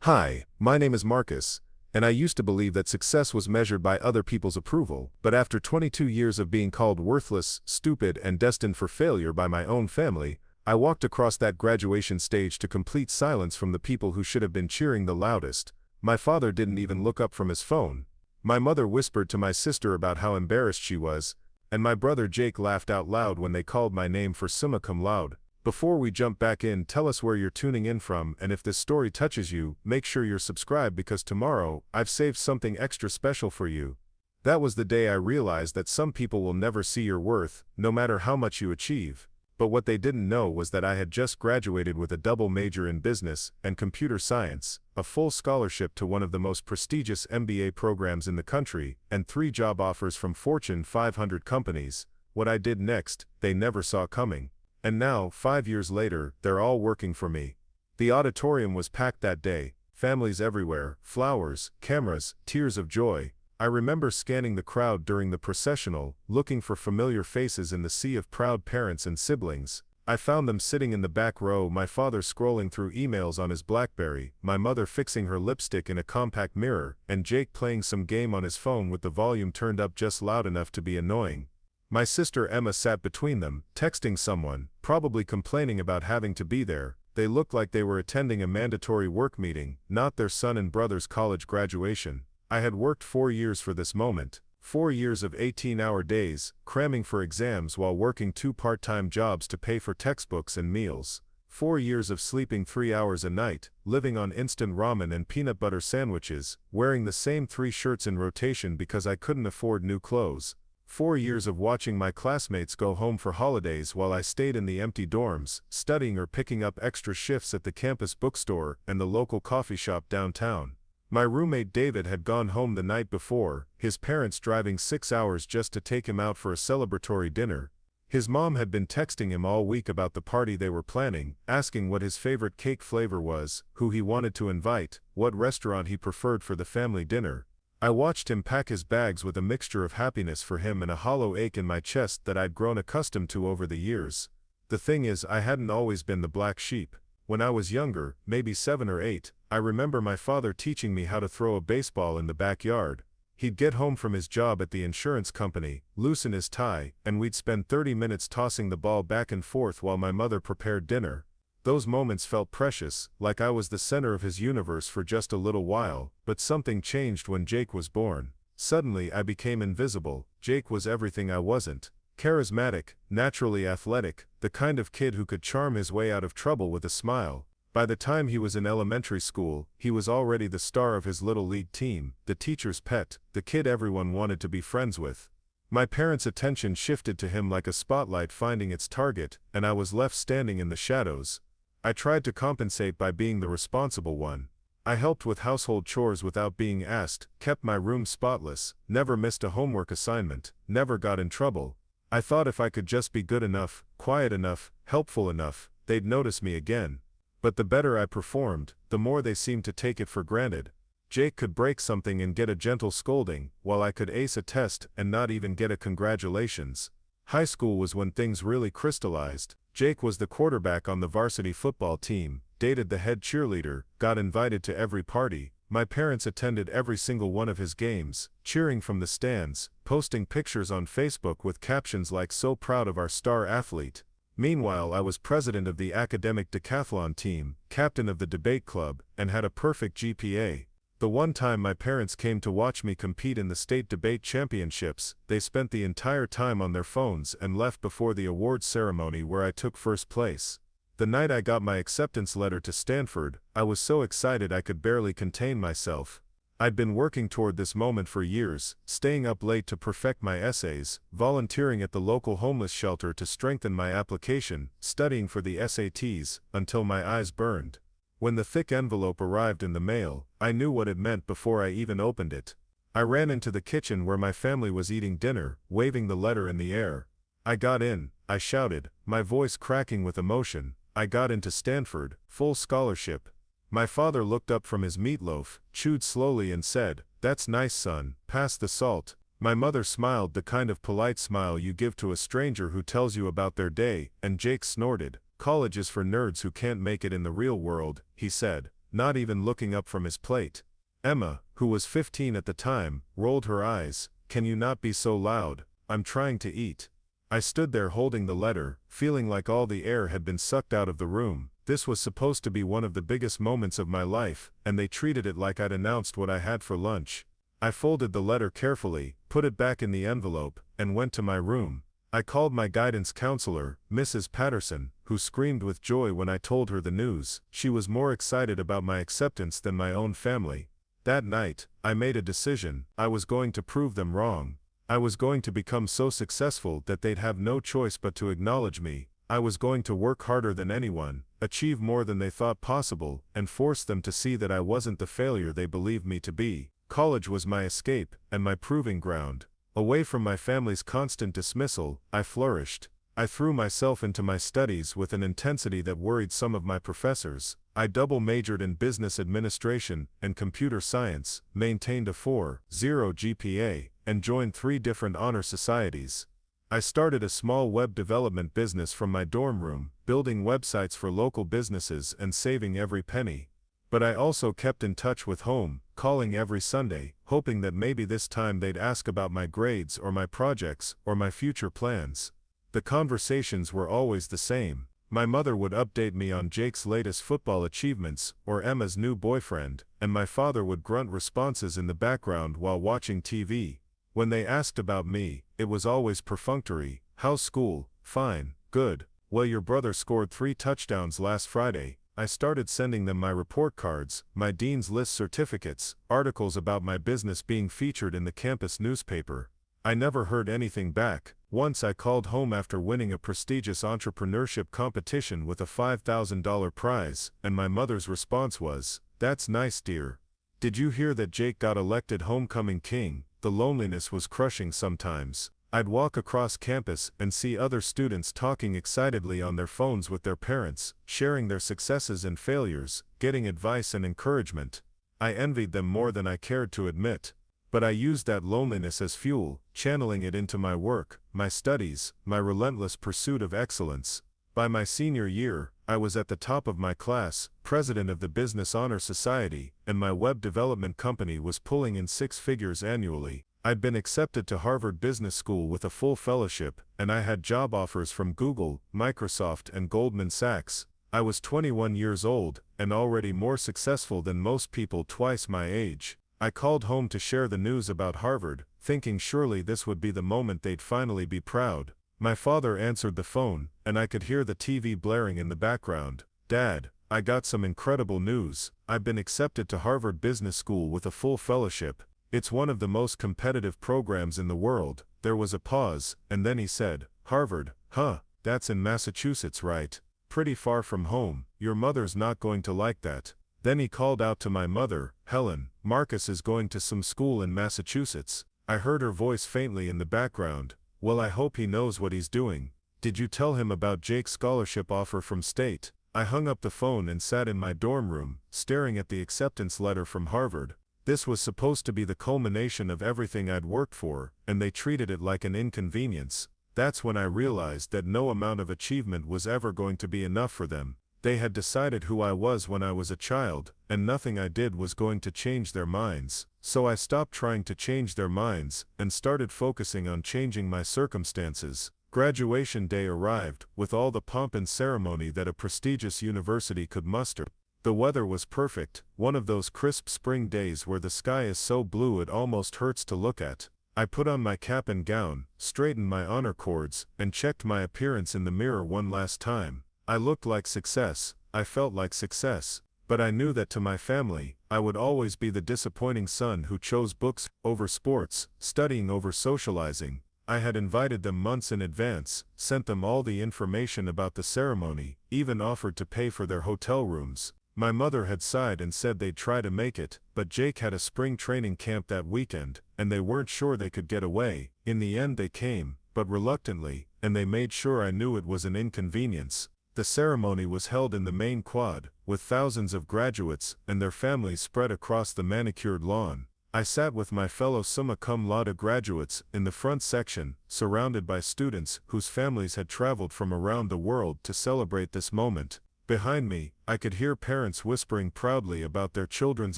Hi, my name is Marcus, and I used to believe that success was measured by other people's approval, but after 22 years of being called worthless, stupid, and destined for failure by my own family, I walked across that graduation stage to complete silence from the people who should have been cheering the loudest. My father didn't even look up from his phone. My mother whispered to my sister about how embarrassed she was, and my brother Jake laughed out loud when they called my name for summa cum laude. Before we jump back in, tell us where you're tuning in from, and if this story touches you, make sure you're subscribed because tomorrow, I've saved something extra special for you. That was the day I realized that some people will never see your worth, no matter how much you achieve. But what they didn't know was that I had just graduated with a double major in business and computer science, a full scholarship to one of the most prestigious MBA programs in the country, and 3 job offers from Fortune 500 companies. What I did next, they never saw coming. And now, 5 years later, they're all working for me. The auditorium was packed that day, families everywhere, flowers, cameras, tears of joy. I remember scanning the crowd during the processional, looking for familiar faces in the sea of proud parents and siblings. I found them sitting in the back row, my father scrolling through emails on his BlackBerry, my mother fixing her lipstick in a compact mirror, and Jake playing some game on his phone with the volume turned up just loud enough to be annoying. My sister Emma sat between them, texting someone, probably complaining about having to be there. They looked like they were attending a mandatory work meeting, not their son and brother's college graduation. I had worked 4 years for this moment, 4 years of 18-hour days, cramming for exams while working 2 part-time jobs to pay for textbooks and meals. 4 years of sleeping 3 hours a night, living on instant ramen and peanut butter sandwiches, wearing the same 3 shirts in rotation because I couldn't afford new clothes. 4 years of watching my classmates go home for holidays while I stayed in the empty dorms, studying or picking up extra shifts at the campus bookstore and the local coffee shop downtown. My roommate David had gone home the night before, his parents driving 6 hours just to take him out for a celebratory dinner. His mom had been texting him all week about the party they were planning, asking what his favorite cake flavor was, who he wanted to invite, what restaurant he preferred for the family dinner. I watched him pack his bags with a mixture of happiness for him and a hollow ache in my chest that I'd grown accustomed to over the years. The thing is, I hadn't always been the black sheep. When I was younger, maybe 7 or 8, I remember my father teaching me how to throw a baseball in the backyard. He'd get home from his job at the insurance company, loosen his tie, and we'd spend 30 minutes tossing the ball back and forth while my mother prepared dinner. Those moments felt precious, like I was the center of his universe for just a little while, but something changed when Jake was born. Suddenly I became invisible. Jake was everything I wasn't. Charismatic, naturally athletic, the kind of kid who could charm his way out of trouble with a smile. By the time he was in elementary school, he was already the star of his little league team, the teacher's pet, the kid everyone wanted to be friends with. My parents' attention shifted to him like a spotlight finding its target, and I was left standing in the shadows. I tried to compensate by being the responsible one. I helped with household chores without being asked, kept my room spotless, never missed a homework assignment, never got in trouble. I thought if I could just be good enough, quiet enough, helpful enough, they'd notice me again. But the better I performed, the more they seemed to take it for granted. Jake could break something and get a gentle scolding, while I could ace a test and not even get a congratulations. High school was when things really crystallized. Jake was the quarterback on the varsity football team, dated the head cheerleader, got invited to every party. My parents attended every single one of his games, cheering from the stands, posting pictures on Facebook with captions like "so proud of our star athlete." Meanwhile, I was president of the academic decathlon team, captain of the debate club, and had a perfect GPA. The one time my parents came to watch me compete in the state debate championships, they spent the entire time on their phones and left before the awards ceremony where I took first place. The night I got my acceptance letter to Stanford, I was so excited I could barely contain myself. I'd been working toward this moment for years, staying up late to perfect my essays, volunteering at the local homeless shelter to strengthen my application, studying for the SATs, until my eyes burned. When the thick envelope arrived in the mail, I knew what it meant before I even opened it. I ran into the kitchen where my family was eating dinner, waving the letter in the air. I got in, I shouted, my voice cracking with emotion. I got into Stanford, full scholarship. My father looked up from his meatloaf, chewed slowly and said, "That's nice, son, pass the salt." My mother smiled, the kind of polite smile you give to a stranger who tells you about their day, and Jake snorted. "College is for nerds who can't make it in the real world," he said. not even looking up from his plate. Emma, who was 15 at the time, rolled her eyes. "Can you not be so loud? I'm trying to eat." I stood there holding the letter, feeling like all the air had been sucked out of the room. This was supposed to be one of the biggest moments of my life, and they treated it like I'd announced what I had for lunch. I folded the letter carefully, put it back in the envelope, and went to my room. I called my guidance counselor, Mrs. Patterson, who screamed with joy when I told her the news. She was more excited about my acceptance than my own family. That night, I made a decision. I was going to prove them wrong. I was going to become so successful that they'd have no choice but to acknowledge me. I was going to work harder than anyone, achieve more than they thought possible, and force them to see that I wasn't the failure they believed me to be. College was my escape, and my proving ground. Away from my family's constant dismissal, I flourished. I threw myself into my studies with an intensity that worried some of my professors. I double majored in business administration and computer science, maintained a 4.0 GPA, and joined 3 different honor societies. I started a small web development business from my dorm room, building websites for local businesses and saving every penny. But I also kept in touch with home, calling every Sunday, hoping that maybe this time they'd ask about my grades or my projects or my future plans. The conversations were always the same. My mother would update me on Jake's latest football achievements or Emma's new boyfriend, and my father would grunt responses in the background while watching TV. When they asked about me, it was always perfunctory. "How's school?" "Fine, good." "Well, your brother scored 3 touchdowns last Friday." I started sending them my report cards, my dean's list certificates, articles about my business being featured in the campus newspaper. I never heard anything back. Once I called home after winning a prestigious entrepreneurship competition with a $5,000 prize, and my mother's response was, "That's nice, dear. Did you hear that Jake got elected homecoming king?" The loneliness was crushing sometimes. I'd walk across campus and see other students talking excitedly on their phones with their parents, sharing their successes and failures, getting advice and encouragement. I envied them more than I cared to admit. But I used that loneliness as fuel, channeling it into my work, my studies, my relentless pursuit of excellence. By my senior year, I was at the top of my class, president of the Business Honor Society, and my web development company was pulling in 6 figures annually. I'd been accepted to Harvard Business School with a full fellowship, and I had job offers from Google, Microsoft, and Goldman Sachs. I was 21 years old, and already more successful than most people twice my age. I called home to share the news about Harvard, thinking surely this would be the moment they'd finally be proud. My father answered the phone, and I could hear the TV blaring in the background. "Dad, I got some incredible news. I've been accepted to Harvard Business School with a full fellowship. It's one of the most competitive programs in the world." There was a pause, and then he said, "Harvard, huh? That's in Massachusetts, right? Pretty far from home. Your mother's not going to like that." Then he called out to my mother, "Helen, Marcus is going to some school in Massachusetts." I heard her voice faintly in the background. "Well, I hope he knows what he's doing. Did you tell him about Jake's scholarship offer from state?" I hung up the phone and sat in my dorm room, staring at the acceptance letter from Harvard. This was supposed to be the culmination of everything I'd worked for, and they treated it like an inconvenience. That's when I realized that no amount of achievement was ever going to be enough for them. They had decided who I was when I was a child, and nothing I did was going to change their minds. So I stopped trying to change their minds, and started focusing on changing my circumstances. Graduation day arrived, with all the pomp and ceremony that a prestigious university could muster. The weather was perfect, one of those crisp spring days where the sky is so blue it almost hurts to look at. I put on my cap and gown, straightened my honor cords, and checked my appearance in the mirror one last time. I looked like success, I felt like success, but I knew that to my family, I would always be the disappointing son who chose books over sports, studying over socializing. I had invited them months in advance, sent them all the information about the ceremony, even offered to pay for their hotel rooms. My mother had sighed and said they'd try to make it, but Jake had a spring training camp that weekend, and they weren't sure they could get away. In the end they came, but reluctantly, and they made sure I knew it was an inconvenience. The ceremony was held in the main quad, with thousands of graduates and their families spread across the manicured lawn. I sat with my fellow summa cum laude graduates in the front section, surrounded by students whose families had traveled from around the world to celebrate this moment. Behind me, I could hear parents whispering proudly about their children's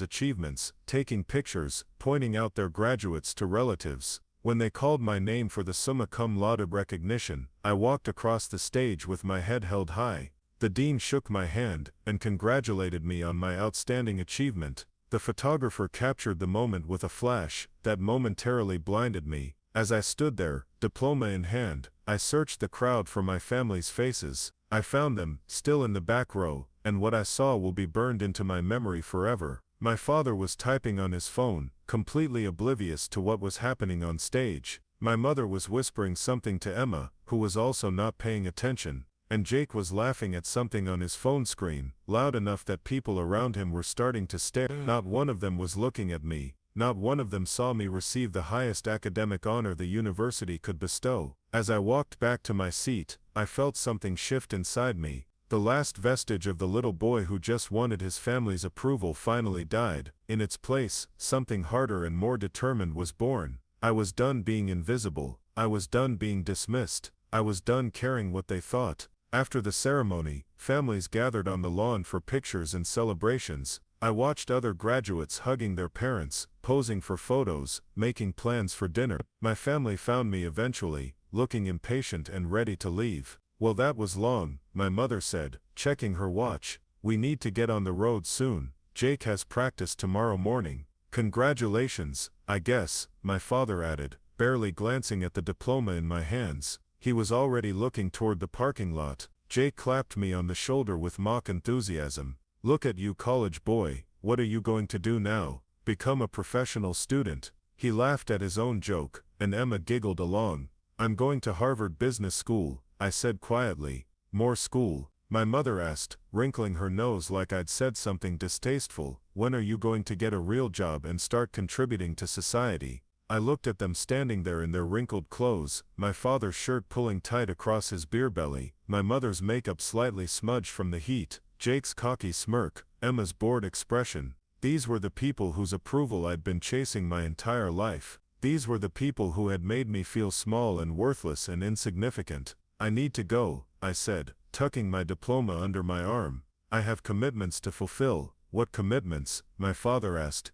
achievements, taking pictures, pointing out their graduates to relatives. When they called my name for the summa cum laude recognition, I walked across the stage with my head held high. The dean shook my hand and congratulated me on my outstanding achievement. The photographer captured the moment with a flash that momentarily blinded me. As I stood there, diploma in hand, I searched the crowd for my family's faces. I found them, still in the back row, and what I saw will be burned into my memory forever. My father was typing on his phone, completely oblivious to what was happening on stage. My mother was whispering something to Emma, who was also not paying attention, and Jake was laughing at something on his phone screen, loud enough that people around him were starting to stare. Not one of them was looking at me. Not one of them saw me receive the highest academic honor the university could bestow. As I walked back to my seat, I felt something shift inside me. The last vestige of the little boy who just wanted his family's approval finally died. In its place, something harder and more determined was born. I was done being invisible. I was done being dismissed. I was done caring what they thought. After the ceremony, families gathered on the lawn for pictures and celebrations. I watched other graduates hugging their parents, posing for photos, making plans for dinner. My family found me eventually, looking impatient and ready to leave. "Well, that was long," my mother said, checking her watch. "We need to get on the road soon. Jake has practice tomorrow morning." "Congratulations, I guess," my father added, barely glancing at the diploma in my hands. He was already looking toward the parking lot. Jake clapped me on the shoulder with mock enthusiasm. "Look at you, college boy. What are you going to do now? Become a professional student?" He laughed at his own joke, and Emma giggled along. "I'm going to Harvard Business School," I said quietly. "More school?" my mother asked, wrinkling her nose like I'd said something distasteful. "When are you going to get a real job and start contributing to society?" I looked at them standing there in their wrinkled clothes, my father's shirt pulling tight across his beer belly, my mother's makeup slightly smudged from the heat, Jake's cocky smirk, Emma's bored expression. These were the people whose approval I'd been chasing my entire life. These were the people who had made me feel small and worthless and insignificant. "I need to go," I said, tucking my diploma under my arm. "I have commitments to fulfill." "What commitments?" my father asked.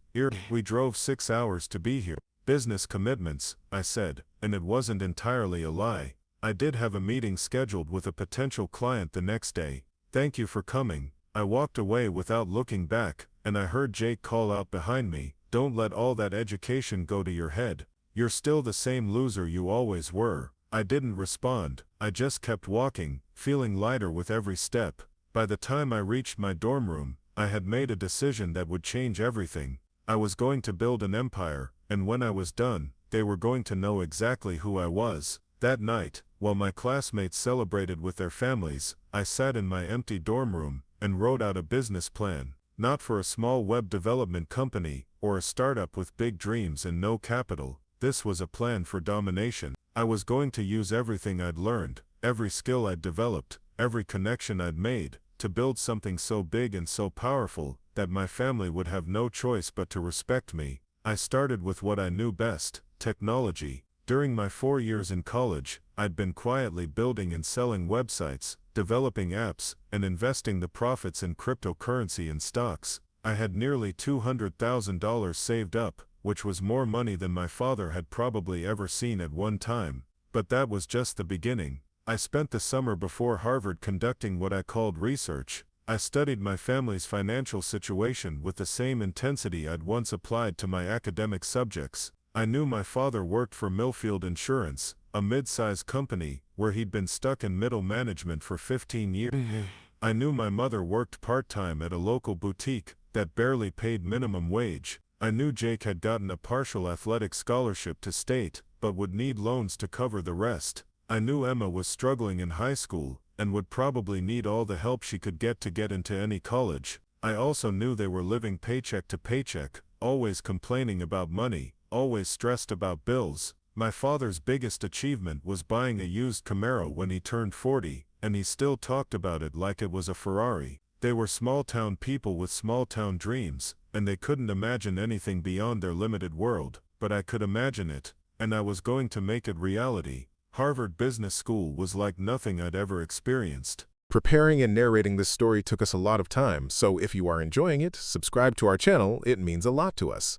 "We drove 6 hours to be here." "Business commitments," I said, and it wasn't entirely a lie. I did have a meeting scheduled with a potential client the next day. "Thank you for coming." I walked away without looking back, and I heard Jake call out behind me, "Don't let all that education go to your head. You're still the same loser you always were." I didn't respond. I just kept walking, feeling lighter with every step. By the time I reached my dorm room, I had made a decision that would change everything. I was going to build an empire, and when I was done, they were going to know exactly who I was. That night, while my classmates celebrated with their families, I sat in my empty dorm room and wrote out a business plan. Not for a small web development company, or a startup with big dreams and no capital. This was a plan for domination. I was going to use everything I'd learned, every skill I'd developed, every connection I'd made, to build something so big and so powerful that my family would have no choice but to respect me. I started with what I knew best, technology. During my 4 years in college, I'd been quietly building and selling websites, developing apps, and investing the profits in cryptocurrency and stocks. I had nearly $200,000 saved up, which was more money than my father had probably ever seen at one time. But that was just the beginning. I spent the summer before Harvard conducting what I called research. I studied my family's financial situation with the same intensity I'd once applied to my academic subjects. I knew my father worked for Millfield Insurance, a mid-sized company, where he'd been stuck in middle management for 15 years. I knew my mother worked part-time at a local boutique that barely paid minimum wage. I knew Jake had gotten a partial athletic scholarship to state, but would need loans to cover the rest. I knew Emma was struggling in high school, and would probably need all the help she could get to get into any college. I also knew they were living paycheck to paycheck, always complaining about money, always stressed about bills. My father's biggest achievement was buying a used Camaro when he turned 40, and he still talked about it like it was a Ferrari. They were small-town people with small-town dreams, and they couldn't imagine anything beyond their limited world, but I could imagine it, and I was going to make it reality. Harvard Business School was like nothing I'd ever experienced. Preparing and narrating this story took us a lot of time, so if you are enjoying it, subscribe to our channel, it means a lot to us.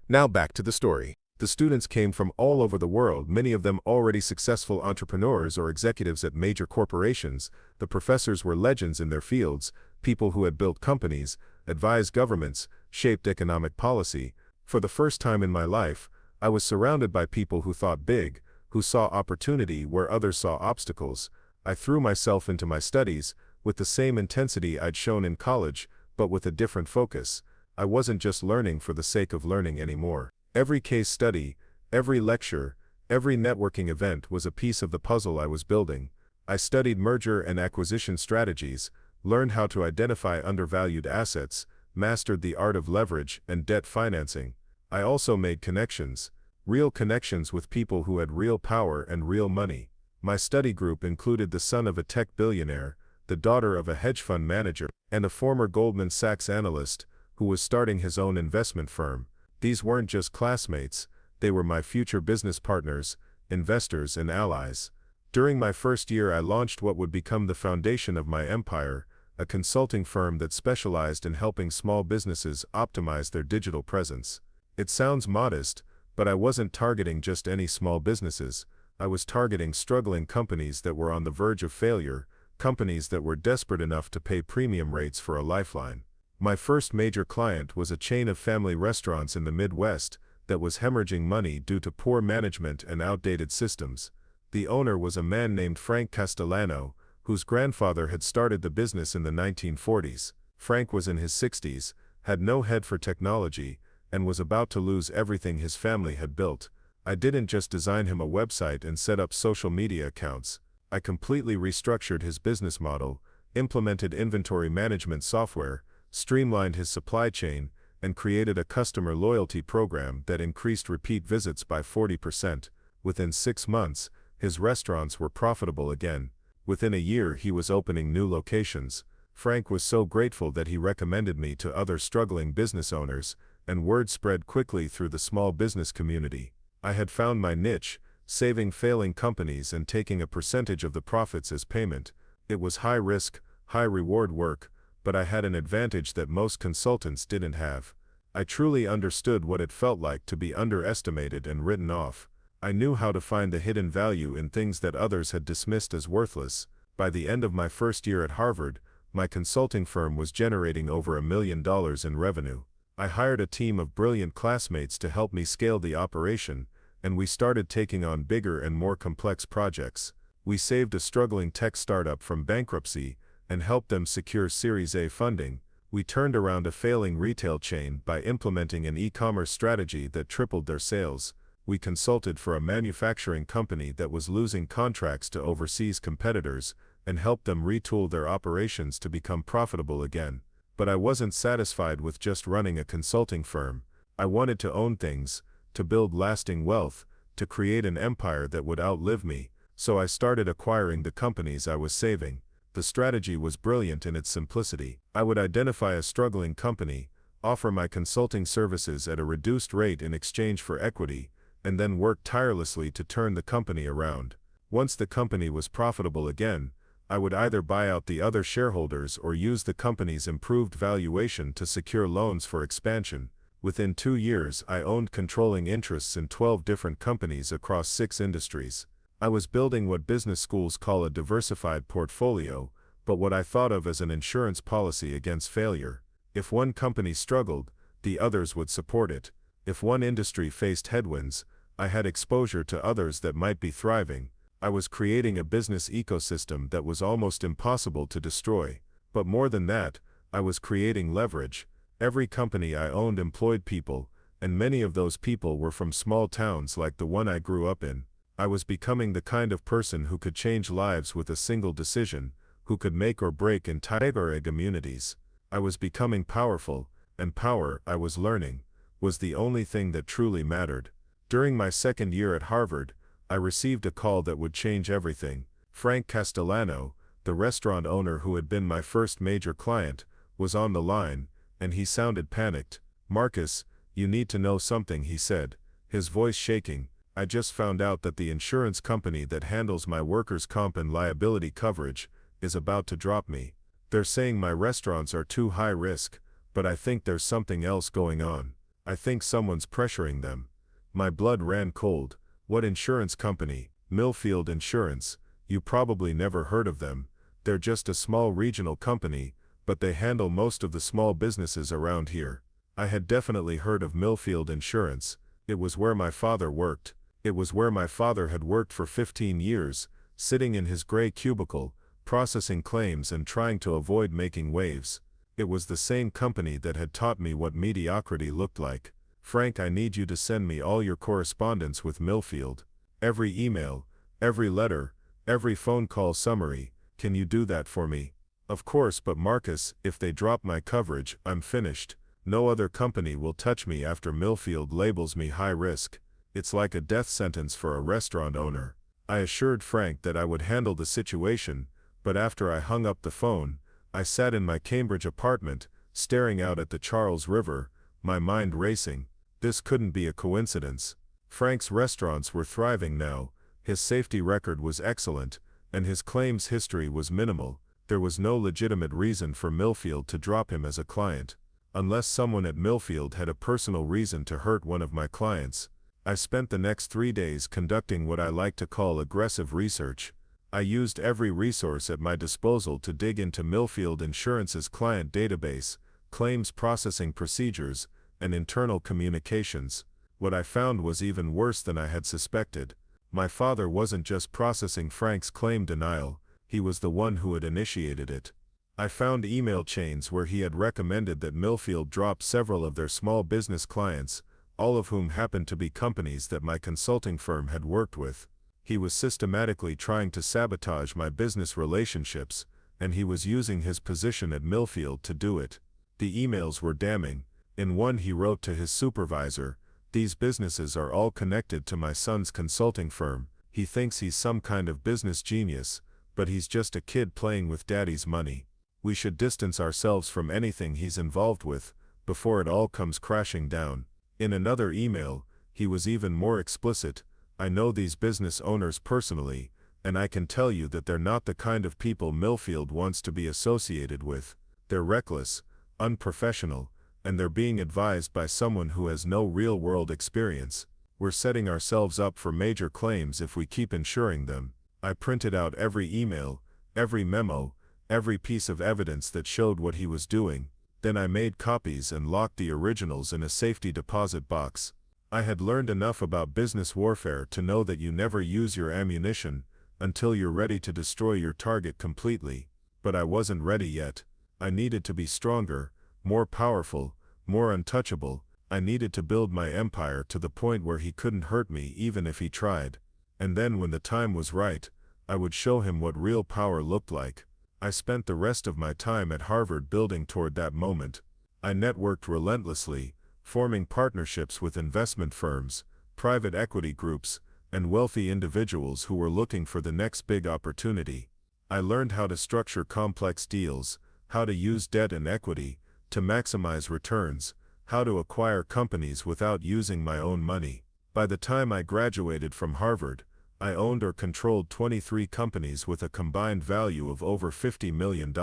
Now back to the story. The students came from all over the world, many of them already successful entrepreneurs or executives at major corporations. The professors were legends in their fields, people who had built companies, advised governments, shaped economic policy. For the first time in my life, I was surrounded by people who thought big, who saw opportunity where others saw obstacles. I threw myself into my studies, with the same intensity I'd shown in college, but with a different focus. I wasn't just learning for the sake of learning anymore. Every case study, every lecture, every networking event was a piece of the puzzle I was building. I studied merger and acquisition strategies, learned how to identify undervalued assets, mastered the art of leverage and debt financing. I also made connections, real connections with people who had real power and real money. My study group included the son of a tech billionaire, the daughter of a hedge fund manager, and a former Goldman Sachs analyst who was starting his own investment firm. These weren't just classmates, they were my future business partners, investors, and allies. During my first year, I launched what would become the foundation of my empire, a consulting firm that specialized in helping small businesses optimize their digital presence. It sounds modest, but I wasn't targeting just any small businesses. I was targeting struggling companies that were on the verge of failure, companies that were desperate enough to pay premium rates for a lifeline. My first major client was a chain of family restaurants in the Midwest that was hemorrhaging money due to poor management and outdated systems. The owner was a man named Frank Castellano, whose grandfather had started the business in the 1940s. Frank was in his 60s, had no head for technology, and was about to lose everything his family had built. I didn't just design him a website and set up social media accounts. I completely restructured his business model, implemented inventory management software, streamlined his supply chain, and created a customer loyalty program that increased repeat visits by 40%. Within 6 months, his restaurants were profitable again. Within a year, he was opening new locations. Frank was so grateful that he recommended me to other struggling business owners, and word spread quickly through the small business community. I had found my niche, saving failing companies and taking a percentage of the profits as payment. It was high risk, high reward work, but I had an advantage that most consultants didn't have. I truly understood what it felt like to be underestimated and written off. I knew how to find the hidden value in things that others had dismissed as worthless. By the end of my first year at Harvard, my consulting firm was generating over $1 million in revenue. I hired a team of brilliant classmates to help me scale the operation, and we started taking on bigger and more complex projects. We saved a struggling tech startup from bankruptcy and helped them secure Series A funding. We turned around a failing retail chain by implementing an e-commerce strategy that tripled their sales. We consulted for a manufacturing company that was losing contracts to overseas competitors and helped them retool their operations to become profitable again. But I wasn't satisfied with just running a consulting firm. I wanted to own things, to build lasting wealth, to create an empire that would outlive me, so I started acquiring the companies I was saving. The strategy was brilliant in its simplicity. I would identify a struggling company, offer my consulting services at a reduced rate in exchange for equity, and then work tirelessly to turn the company around. Once the company was profitable again, I would either buy out the other shareholders or use the company's improved valuation to secure loans for expansion. Within 2 years, I owned controlling interests in 12 different companies across 6 industries. I was building what business schools call a diversified portfolio, but what I thought of as an insurance policy against failure. If one company struggled, the others would support it. If one industry faced headwinds, I had exposure to others that might be thriving. I was creating a business ecosystem that was almost impossible to destroy. But more than that, I was creating leverage. Every company I owned employed people, and many of those people were from small towns like the one I grew up in. I was becoming the kind of person who could change lives with a single decision, who could make or break entire communities. I was becoming powerful, and power, I was learning, was the only thing that truly mattered. During my second year at Harvard, I received a call that would change everything. Frank Castellano, the restaurant owner who had been my first major client, was on the line, and he sounded panicked. "Marcus, you need to know something," he said, his voice shaking. "I just found out that the insurance company that handles my workers' comp and liability coverage, is about to drop me. They're saying my restaurants are too high risk, but I think there's something else going on. I think someone's pressuring them. My blood ran cold. What insurance company? Millfield Insurance. You probably never heard of them. They're just a small regional company, but they handle most of the small businesses around here. I had definitely heard of Millfield Insurance. It was where my father worked. It was where my father had worked for 15 years, sitting in his gray cubicle, processing claims and trying to avoid making waves. It was the same company that had taught me what mediocrity looked like. Frank, I need you to send me all your correspondence with Millfield. Every email, every letter, every phone call summary. Can you do that for me? Of course, but Marcus, if they drop my coverage, I'm finished. No other company will touch me after Millfield labels me high risk. It's like a death sentence for a restaurant owner. I assured Frank that I would handle the situation, but after I hung up the phone, I sat in my Cambridge apartment, staring out at the Charles River, my mind racing. This couldn't be a coincidence. Frank's restaurants were thriving now, his safety record was excellent, and his claims history was minimal. There was no legitimate reason for Millfield to drop him as a client. Unless someone at Millfield had a personal reason to hurt one of my clients. I spent the next 3 days conducting what I like to call aggressive research. I used every resource at my disposal to dig into Millfield Insurance's client database, claims processing procedures, and internal communications. What I found was even worse than I had suspected. My father wasn't just processing Frank's claim denial, he was the one who had initiated it. I found email chains where he had recommended that Millfield drop several of their small business clients, all of whom happened to be companies that my consulting firm had worked with. He was systematically trying to sabotage my business relationships, and he was using his position at Millfield to do it. The emails were damning. In one he wrote to his supervisor, "These businesses are all connected to my son's consulting firm. He thinks he's some kind of business genius, but he's just a kid playing with daddy's money. We should distance ourselves from anything he's involved with, before it all comes crashing down." In another email, he was even more explicit. "I know these business owners personally, and I can tell you that they're not the kind of people Millfield wants to be associated with. They're reckless, unprofessional, and they're being advised by someone who has no real-world experience. We're setting ourselves up for major claims if we keep insuring them." I printed out every email, every memo, every piece of evidence that showed what he was doing. Then I made copies and locked the originals in a safety deposit box. I had learned enough about business warfare to know that you never use your ammunition until you're ready to destroy your target completely. But I wasn't ready yet. I needed to be stronger, more powerful, more untouchable. I needed to build my empire to the point where he couldn't hurt me even if he tried. And then when the time was right, I would show him what real power looked like. I spent the rest of my time at Harvard building toward that moment. I networked relentlessly, forming partnerships with investment firms, private equity groups, and wealthy individuals who were looking for the next big opportunity. I learned how to structure complex deals, how to use debt and equity to maximize returns, how to acquire companies without using my own money. By the time I graduated from Harvard, I owned or controlled 23 companies with a combined value of over $50 million.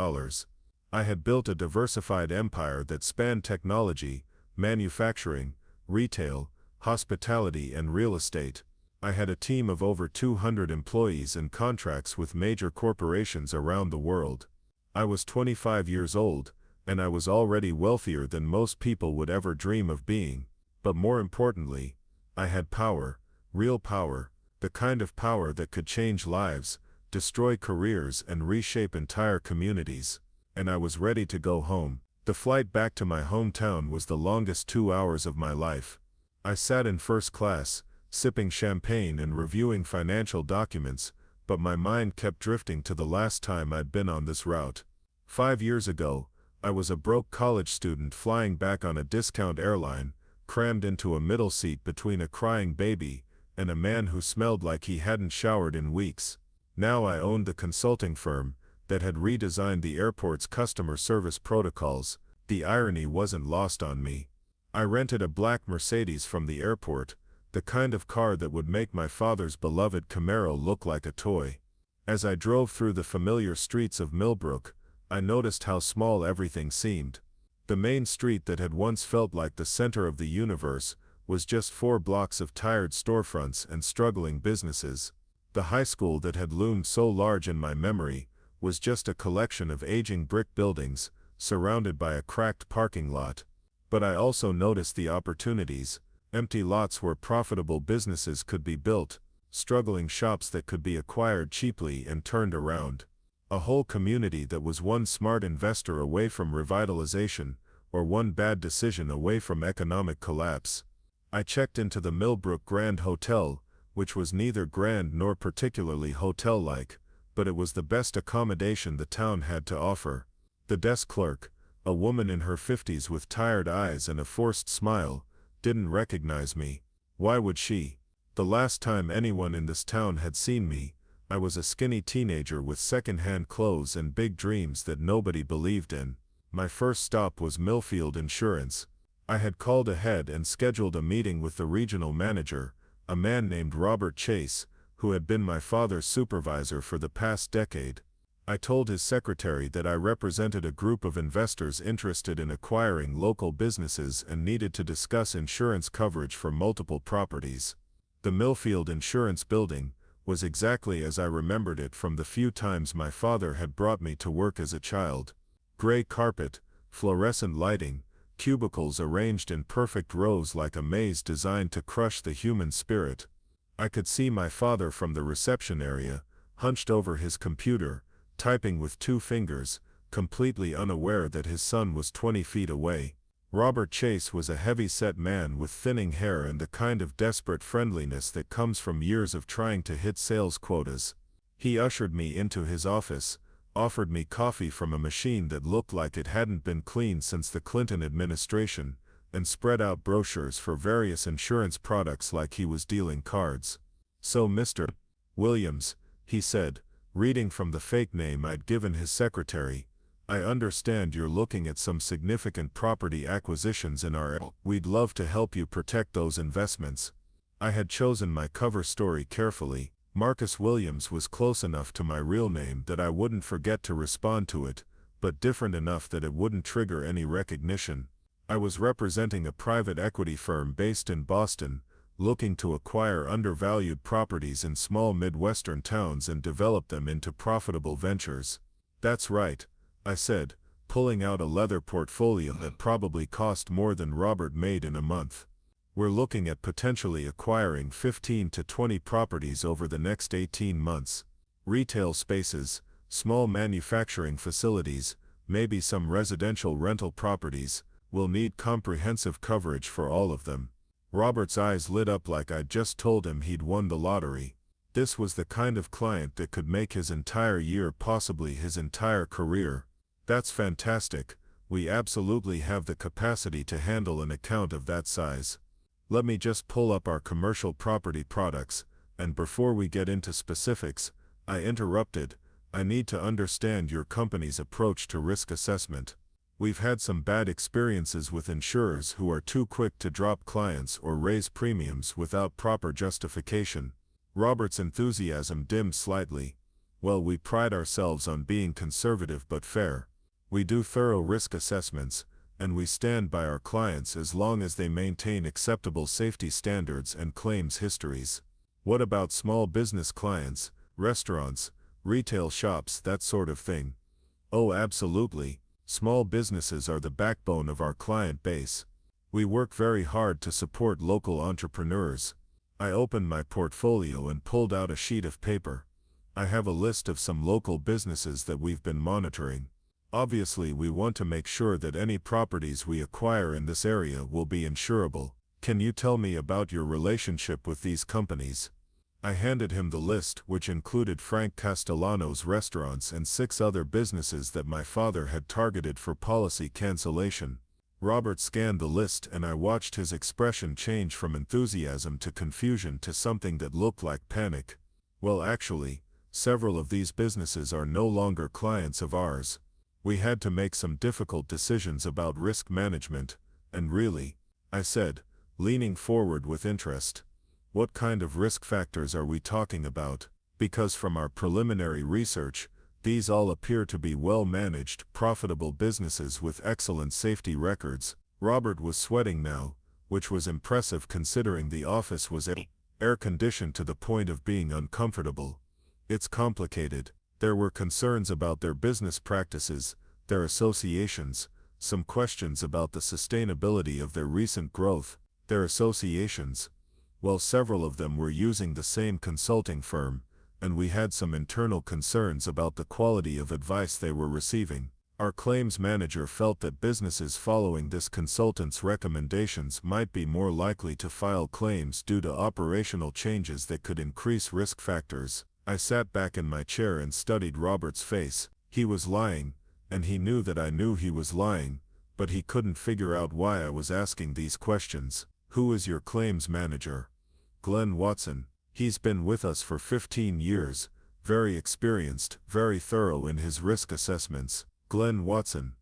I had built a diversified empire that spanned technology, manufacturing, retail, hospitality, and real estate. I had a team of over 200 employees and contracts with major corporations around the world. I was 25 years old, and I was already wealthier than most people would ever dream of being. But more importantly, I had power, real power. The kind of power that could change lives, destroy careers, and reshape entire communities. And I was ready to go home. The flight back to my hometown was the longest 2 hours of my life. I sat in first class, sipping champagne and reviewing financial documents, but my mind kept drifting to the last time I'd been on this route. 5 years ago, I was a broke college student flying back on a discount airline, crammed into a middle seat between a crying baby and a man who smelled like he hadn't showered in weeks. Now I owned the consulting firm that had redesigned the airport's customer service protocols. The irony wasn't lost on me. I rented a black Mercedes from the airport, the kind of car that would make my father's beloved Camaro look like a toy. As I drove through the familiar streets of Millbrook, I noticed how small everything seemed. The main street that had once felt like the center of the universe was just 4 blocks of tired storefronts and struggling businesses. The high school that had loomed so large in my memory was just a collection of aging brick buildings, surrounded by a cracked parking lot. But I also noticed the opportunities, empty lots where profitable businesses could be built, struggling shops that could be acquired cheaply and turned around. A whole community that was one smart investor away from revitalization, or one bad decision away from economic collapse. I checked into the Millbrook Grand Hotel, which was neither grand nor particularly hotel-like, but it was the best accommodation the town had to offer. The desk clerk, a woman in her 50s with tired eyes and a forced smile, didn't recognize me. Why would she? The last time anyone in this town had seen me, I was a skinny teenager with second-hand clothes and big dreams that nobody believed in. My first stop was Millfield Insurance. I had called ahead and scheduled a meeting with the regional manager, a man named Robert Chase, who had been my father's supervisor for the past decade. I told his secretary that I represented a group of investors interested in acquiring local businesses and needed to discuss insurance coverage for multiple properties. The Millfield Insurance building was exactly as I remembered it from the few times my father had brought me to work as a child. Gray carpet, fluorescent lighting, cubicles arranged in perfect rows like a maze designed to crush the human spirit. I could see my father from the reception area, hunched over his computer, typing with 2 fingers, completely unaware that his son was 20 feet away. Robert Chase was a heavy-set man with thinning hair and the kind of desperate friendliness that comes from years of trying to hit sales quotas. He ushered me into his office, offered me coffee from a machine that looked like it hadn't been cleaned since the Clinton administration, and spread out brochures for various insurance products like he was dealing cards. "So Mr. Williams," he said, reading from the fake name I'd given his secretary, "I understand you're looking at some significant property acquisitions in our area. We'd love to help you protect those investments." I had chosen my cover story carefully. Marcus Williams was close enough to my real name that I wouldn't forget to respond to it, but different enough that it wouldn't trigger any recognition. I was representing a private equity firm based in Boston, looking to acquire undervalued properties in small Midwestern towns and develop them into profitable ventures. "That's right," I said, pulling out a leather portfolio that probably cost more than Robert made in a month. "We're looking at potentially acquiring 15 to 20 properties over the next 18 months. Retail spaces, small manufacturing facilities, maybe some residential rental properties. We'll need comprehensive coverage for all of them." Robert's eyes lit up like I'd just told him he'd won the lottery. This was the kind of client that could make his entire year, possibly his entire career. "That's fantastic. We absolutely have the capacity to handle an account of that size. Let me just pull up our commercial property products, and before we get into specifics," I interrupted, "I need to understand your company's approach to risk assessment. We've had some bad experiences with insurers who are too quick to drop clients or raise premiums without proper justification." Robert's enthusiasm dimmed slightly. "Well, we pride ourselves on being conservative but fair. We do thorough risk assessments, and we stand by our clients as long as they maintain acceptable safety standards and claims histories." "What about small business clients, restaurants, retail shops, that sort of thing?" "Oh, absolutely. Small businesses are the backbone of our client base. We work very hard to support local entrepreneurs." I opened my portfolio and pulled out a sheet of paper. "I have a list of some local businesses that we've been monitoring. Obviously, we want to make sure that any properties we acquire in this area will be insurable. Can you tell me about your relationship with these companies?" I handed him the list, which included Frank Castellano's restaurants and 6 other businesses that my father had targeted for policy cancellation. Robert scanned the list and I watched his expression change from enthusiasm to confusion to something that looked like panic. "Well, actually, several of these businesses are no longer clients of ours. We had to make some difficult decisions about risk management, and really," I said, leaning forward with interest, "what kind of risk factors are we talking about?" Because from our preliminary research, these all appear to be well-managed, profitable businesses with excellent safety records. Robert was sweating now, which was impressive considering the office was air-conditioned to the point of being uncomfortable. It's complicated. There were concerns about their business practices, their associations, some questions about the sustainability of their recent growth, their associations. Well, several of them were using the same consulting firm, and we had some internal concerns about the quality of advice they were receiving. Our claims manager felt that businesses following this consultant's recommendations might be more likely to file claims due to operational changes that could increase risk factors. I sat back in my chair and studied Robert's face. He was lying, and he knew that I knew he was lying, but he couldn't figure out why I was asking these questions. Who is your claims manager? Glenn Watson. He's been with us for 15 years, very experienced, very thorough in his risk assessments. Glenn Watson.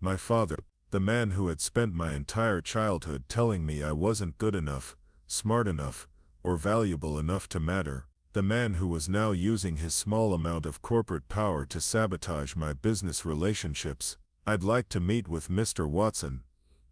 My father, the man who had spent my entire childhood telling me I wasn't good enough, smart enough, or valuable enough to matter. The man who was now using his small amount of corporate power to sabotage my business relationships. I'd like to meet with Mr. Watson,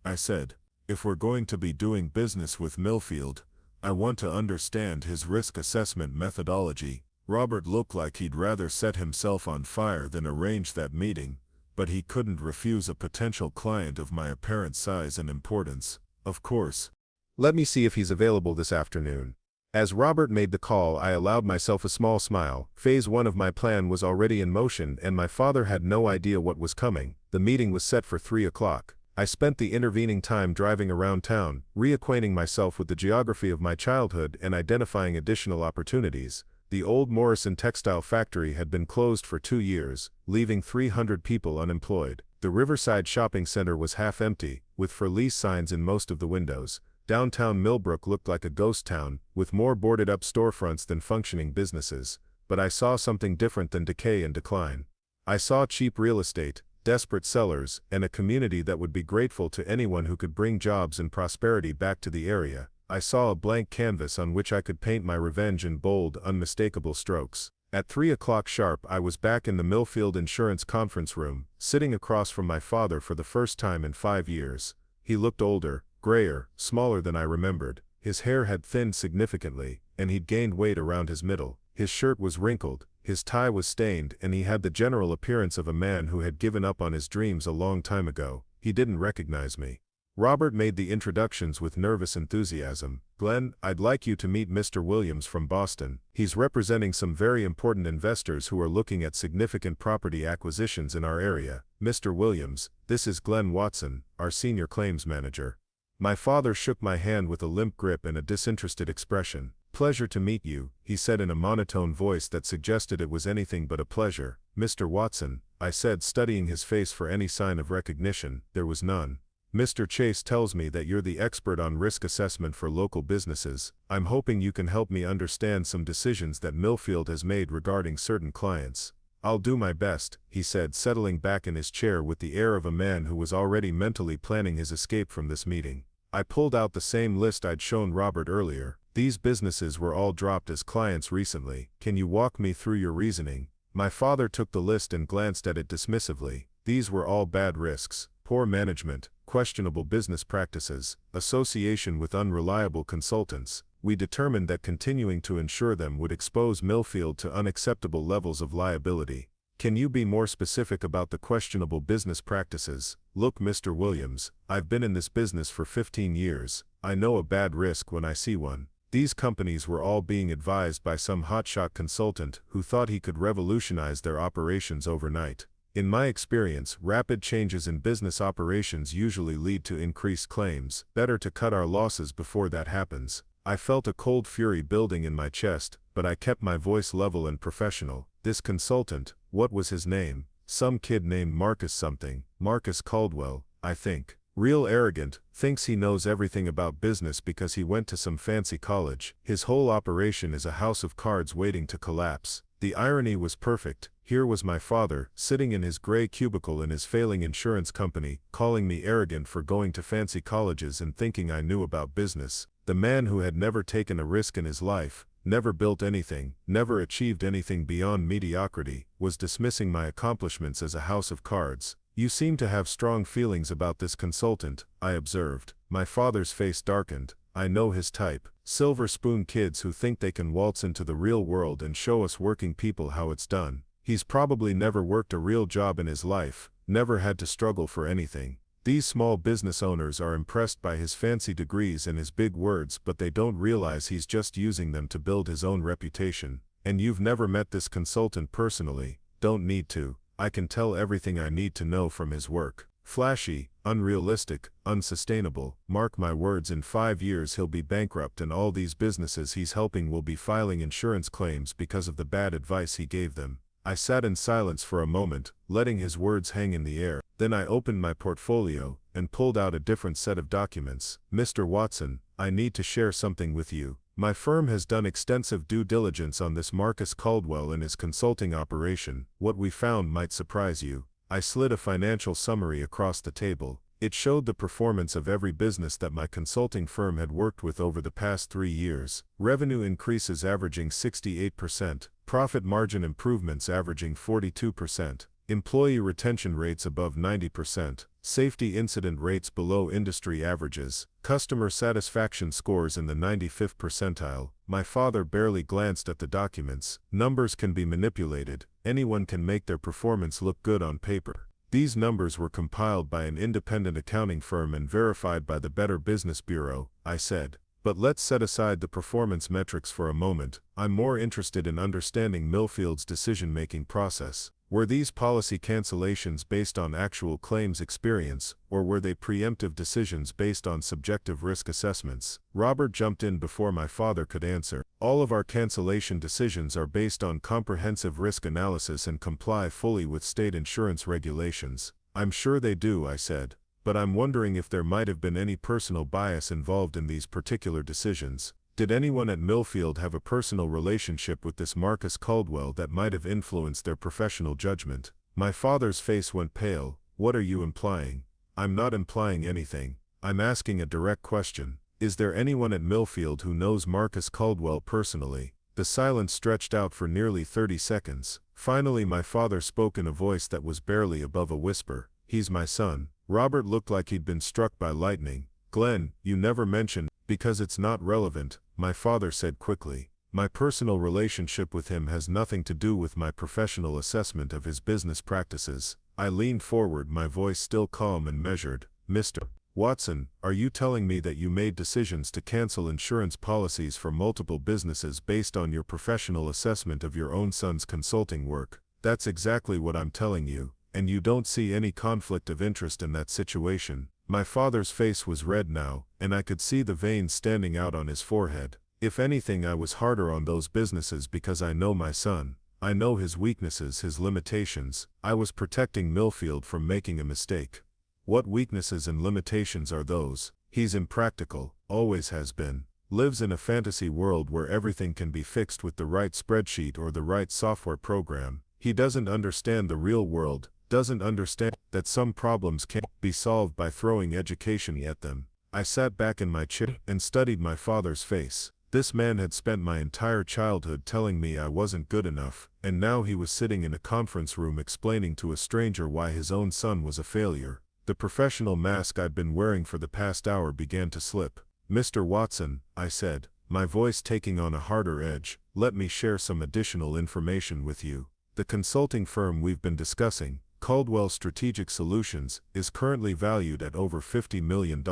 I said. If we're going to be doing business with Millfield, I want to understand his risk assessment methodology. Robert looked like he'd rather set himself on fire than arrange that meeting, but he couldn't refuse a potential client of my apparent size and importance. Of course. Let me see if he's available this afternoon. As Robert made the call, I allowed myself a small smile. Phase 1 of my plan was already in motion, and my father had no idea what was coming. The meeting was set for 3 o'clock. I spent the intervening time driving around town, reacquainting myself with the geography of my childhood and identifying additional opportunities. The old Morrison textile factory had been closed for 2 years, leaving 300 people unemployed. The Riverside shopping center was half empty, with for lease signs in most of the windows. Downtown Millbrook looked like a ghost town, with more boarded-up storefronts than functioning businesses. But I saw something different than decay and decline. I saw cheap real estate, desperate sellers, and a community that would be grateful to anyone who could bring jobs and prosperity back to the area. I saw a blank canvas on which I could paint my revenge in bold, unmistakable strokes. At 3 o'clock sharp, I was back in the Millfield Insurance conference room, sitting across from my father for the first time in 5 years. He looked older, grayer, smaller than I remembered. His hair had thinned significantly, and he'd gained weight around his middle. His shirt was wrinkled, his tie was stained, and he had the general appearance of a man who had given up on his dreams a long time ago. He didn't recognize me. Robert made the introductions with nervous enthusiasm. Glenn, I'd like you to meet Mr. Williams from Boston. He's representing some very important investors who are looking at significant property acquisitions in our area. Mr. Williams, this is Glenn Watson, our senior claims manager. My father shook my hand with a limp grip and a disinterested expression. Pleasure to meet you, he said in a monotone voice that suggested it was anything but a pleasure. Mr. Watson, I said, studying his face for any sign of recognition. There was none. Mr. Chase tells me that you're the expert on risk assessment for local businesses. I'm hoping you can help me understand some decisions that Millfield has made regarding certain clients. I'll do my best, he said, settling back in his chair with the air of a man who was already mentally planning his escape from this meeting. I pulled out the same list I'd shown Robert earlier. These businesses were all dropped as clients recently. Can you walk me through your reasoning? My father took the list and glanced at it dismissively. These were all bad risks: poor management, questionable business practices, association with unreliable consultants. We determined that continuing to insure them would expose Millfield to unacceptable levels of liability. Can you be more specific about the questionable business practices? Look, Mr. Williams, I've been in this business for 15 years. I know a bad risk when I see one. These companies were all being advised by some hotshot consultant who thought he could revolutionize their operations overnight. In my experience, rapid changes in business operations usually lead to increased claims. Better to cut our losses before that happens. I felt a cold fury building in my chest, but I kept my voice level and professional. This consultant, what was his name? Some kid named Marcus something. Marcus Caldwell, I think. Real arrogant, thinks he knows everything about business because he went to some fancy college. His whole operation is a house of cards waiting to collapse. The irony was perfect. Here was my father, sitting in his gray cubicle in his failing insurance company, calling me arrogant for going to fancy colleges and thinking I knew about business. The man who had never taken a risk in his life, never built anything, never achieved anything beyond mediocrity, was dismissing my accomplishments as a house of cards. You seem to have strong feelings about this consultant, I observed. My father's face darkened. I know his type. Silver spoon kids who think they can waltz into the real world and show us working people how it's done. He's probably never worked a real job in his life, never had to struggle for anything. These small business owners are impressed by his fancy degrees and his big words, but they don't realize he's just using them to build his own reputation. And you've never met this consultant personally. Don't need to. I can tell everything I need to know from his work. Flashy, unrealistic, unsustainable. Mark my words, in 5 years he'll be bankrupt and all these businesses he's helping will be filing insurance claims because of the bad advice he gave them. I sat in silence for a moment, letting his words hang in the air. Then I opened my portfolio and pulled out a different set of documents. Mr. Watson, I need to share something with you. My firm has done extensive due diligence on this Marcus Caldwell and his consulting operation. What we found might surprise you. I slid a financial summary across the table. It showed the performance of every business that my consulting firm had worked with over the past 3 years. Revenue increases averaging 68%, profit margin improvements averaging 42%, employee retention rates above 90%, safety incident rates below industry averages, customer satisfaction scores in the 95th percentile. My father barely glanced at the documents. Numbers can be manipulated. Anyone can make their performance look good on paper. These numbers were compiled by an independent accounting firm and verified by the Better Business Bureau, I said. But let's set aside the performance metrics for a moment. I'm more interested in understanding Millfield's decision-making process. Were these policy cancellations based on actual claims experience, or were they preemptive decisions based on subjective risk assessments? Robert jumped in before my father could answer. All of our cancellation decisions are based on comprehensive risk analysis and comply fully with state insurance regulations. I'm sure they do, I said, but I'm wondering if there might have been any personal bias involved in these particular decisions. Did anyone at Millfield have a personal relationship with this Marcus Caldwell that might have influenced their professional judgment? My father's face went pale. What are you implying? I'm not implying anything. I'm asking a direct question. Is there anyone at Millfield who knows Marcus Caldwell personally? The silence stretched out for nearly 30 seconds. Finally my father spoke in a voice that was barely above a whisper. He's my son. Robert looked like he'd been struck by lightning. Glenn, you never mentioned, because it's not relevant, my father said quickly. My personal relationship with him has nothing to do with my professional assessment of his business practices. I leaned forward, my voice still calm and measured. Mr. Watson, are you telling me that you made decisions to cancel insurance policies for multiple businesses based on your professional assessment of your own son's consulting work? That's exactly what I'm telling you, and you don't see any conflict of interest in that situation. My father's face was red now, and I could see the veins standing out on his forehead. If anything, I was harder on those businesses because I know my son. I know his weaknesses, his limitations. I was protecting Millfield from making a mistake. What weaknesses and limitations are those? He's impractical, always has been. Lives in a fantasy world where everything can be fixed with the right spreadsheet or the right software program. He doesn't understand the real world. Doesn't understand that some problems can't be solved by throwing education at them. I sat back in my chair and studied my father's face. This man had spent my entire childhood telling me I wasn't good enough, and now he was sitting in a conference room explaining to a stranger why his own son was a failure. The professional mask I'd been wearing for the past hour began to slip. Mr. Watson, I said, my voice taking on a harder edge, let me share some additional information with you. The consulting firm we've been discussing, Caldwell Strategic Solutions, is currently valued at over $50 million.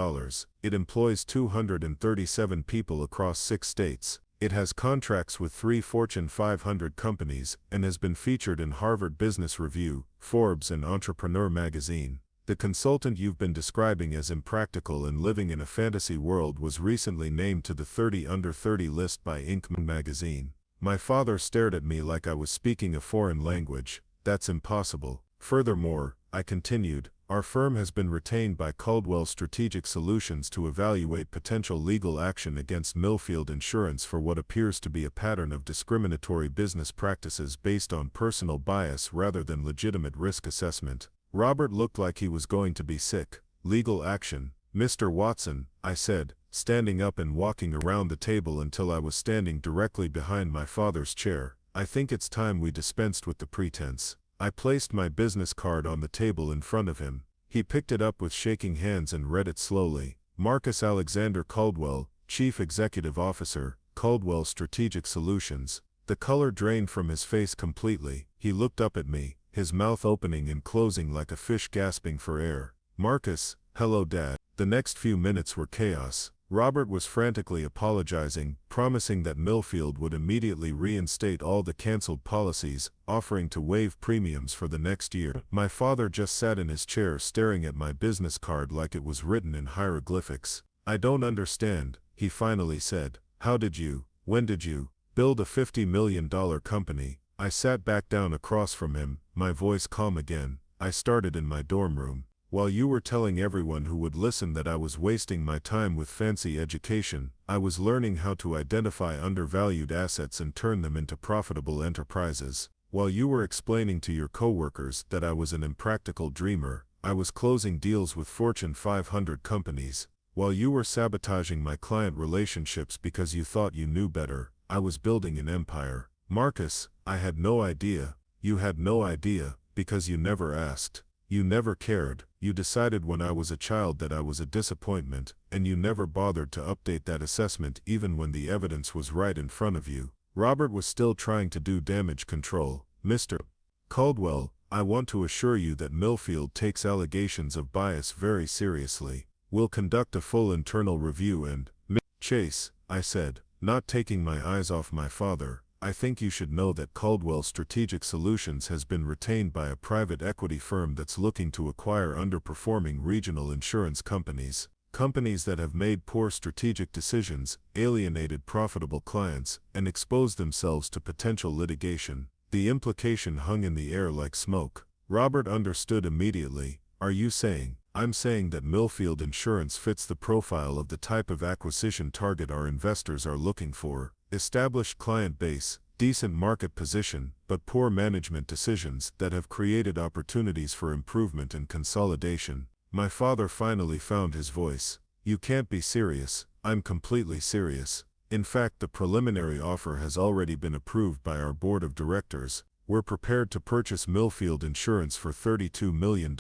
It employs 237 people across 6 states. It has contracts with 3 Fortune 500 companies and has been featured in Harvard Business Review, Forbes, and Entrepreneur magazine. The consultant you've been describing as impractical and living in a fantasy world was recently named to the 30 Under 30 list by Inc. magazine. My father stared at me like I was speaking a foreign language. That's impossible. Furthermore, I continued, our firm has been retained by Caldwell Strategic Solutions to evaluate potential legal action against Millfield Insurance for what appears to be a pattern of discriminatory business practices based on personal bias rather than legitimate risk assessment. Robert looked like he was going to be sick. Legal action. Mr. Watson, I said, standing up and walking around the table until I was standing directly behind my father's chair. I think it's time we dispensed with the pretense. I placed my business card on the table in front of him. He picked it up with shaking hands and read it slowly. Marcus Alexander Caldwell, Chief Executive Officer, Caldwell Strategic Solutions. The color drained from his face completely. He looked up at me, his mouth opening and closing like a fish gasping for air. Marcus, hello Dad. The next few minutes were chaos. Robert was frantically apologizing, promising that Millfield would immediately reinstate all the canceled policies, offering to waive premiums for the next year. My father just sat in his chair staring at my business card like it was written in hieroglyphics. I don't understand, he finally said. When did you build a $50 million company? I sat back down across from him, my voice calm again. I started in my dorm room. While you were telling everyone who would listen that I was wasting my time with fancy education, I was learning how to identify undervalued assets and turn them into profitable enterprises. While you were explaining to your coworkers that I was an impractical dreamer, I was closing deals with Fortune 500 companies. While you were sabotaging my client relationships because you thought you knew better, I was building an empire. Marcus, I had no idea. You had no idea, because you never asked. You never cared. You decided when I was a child that I was a disappointment, and you never bothered to update that assessment even when the evidence was right in front of you. Robert was still trying to do damage control. Mr. Caldwell, I want to assure you that Millfield takes allegations of bias very seriously. We'll conduct a full internal review and, Chase, I said, not taking my eyes off my father, I think you should know that Caldwell Strategic Solutions has been retained by a private equity firm that's looking to acquire underperforming regional insurance companies. Companies that have made poor strategic decisions, alienated profitable clients, and exposed themselves to potential litigation. The implication hung in the air like smoke. Robert understood immediately. Are you saying? I'm saying that Millfield Insurance fits the profile of the type of acquisition target our investors are looking for. Established client base, decent market position, but poor management decisions that have created opportunities for improvement and consolidation. My father finally found his voice. You can't be serious. I'm completely serious. In fact, the preliminary offer has already been approved by our board of directors. We're prepared to purchase Millfield Insurance for $32 million,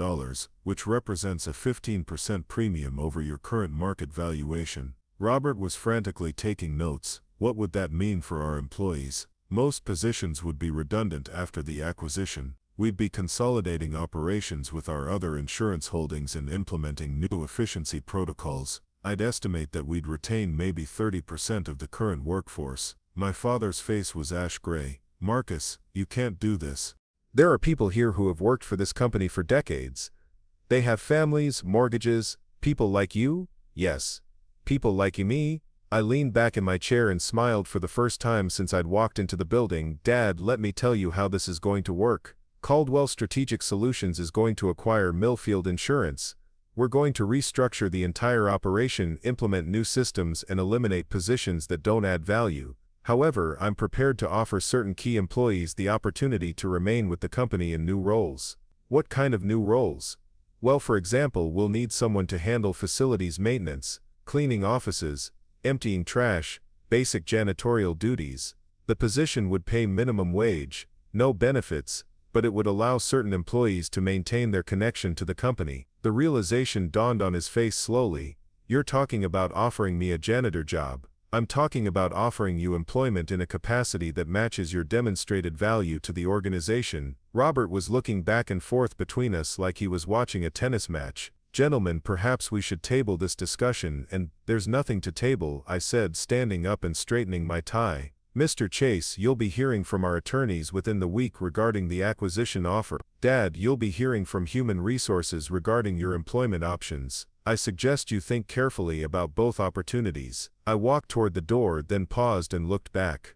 which represents a 15% premium over your current market valuation. Robert was frantically taking notes. What would that mean for our employees? Most positions would be redundant after the acquisition. We'd be consolidating operations with our other insurance holdings and implementing new efficiency protocols. I'd estimate that we'd retain maybe 30% of the current workforce. My father's face was ash gray. Marcus, you can't do this. There are people here who have worked for this company for decades. They have families, mortgages, people like you? Yes. People like me? I leaned back in my chair and smiled for the first time since I'd walked into the building. Dad, let me tell you how this is going to work. Caldwell Strategic Solutions is going to acquire Millfield Insurance. We're going to restructure the entire operation, implement new systems, and eliminate positions that don't add value. However, I'm prepared to offer certain key employees the opportunity to remain with the company in new roles. What kind of new roles? Well, for example, we'll need someone to handle facilities maintenance, cleaning offices, emptying trash, basic janitorial duties. The position would pay minimum wage, no benefits, but it would allow certain employees to maintain their connection to the company. The realization dawned on his face slowly. You're talking about offering me a janitor job. I'm talking about offering you employment in a capacity that matches your demonstrated value to the organization. Robert was looking back and forth between us like he was watching a tennis match. Gentlemen, perhaps we should table this discussion. And there's nothing to table, I said, standing up and straightening my tie. Mr. Chase, you'll be hearing from our attorneys within the week regarding the acquisition offer. Dad, you'll be hearing from Human Resources regarding your employment options. I suggest you think carefully about both opportunities. I walked toward the door, then paused and looked back.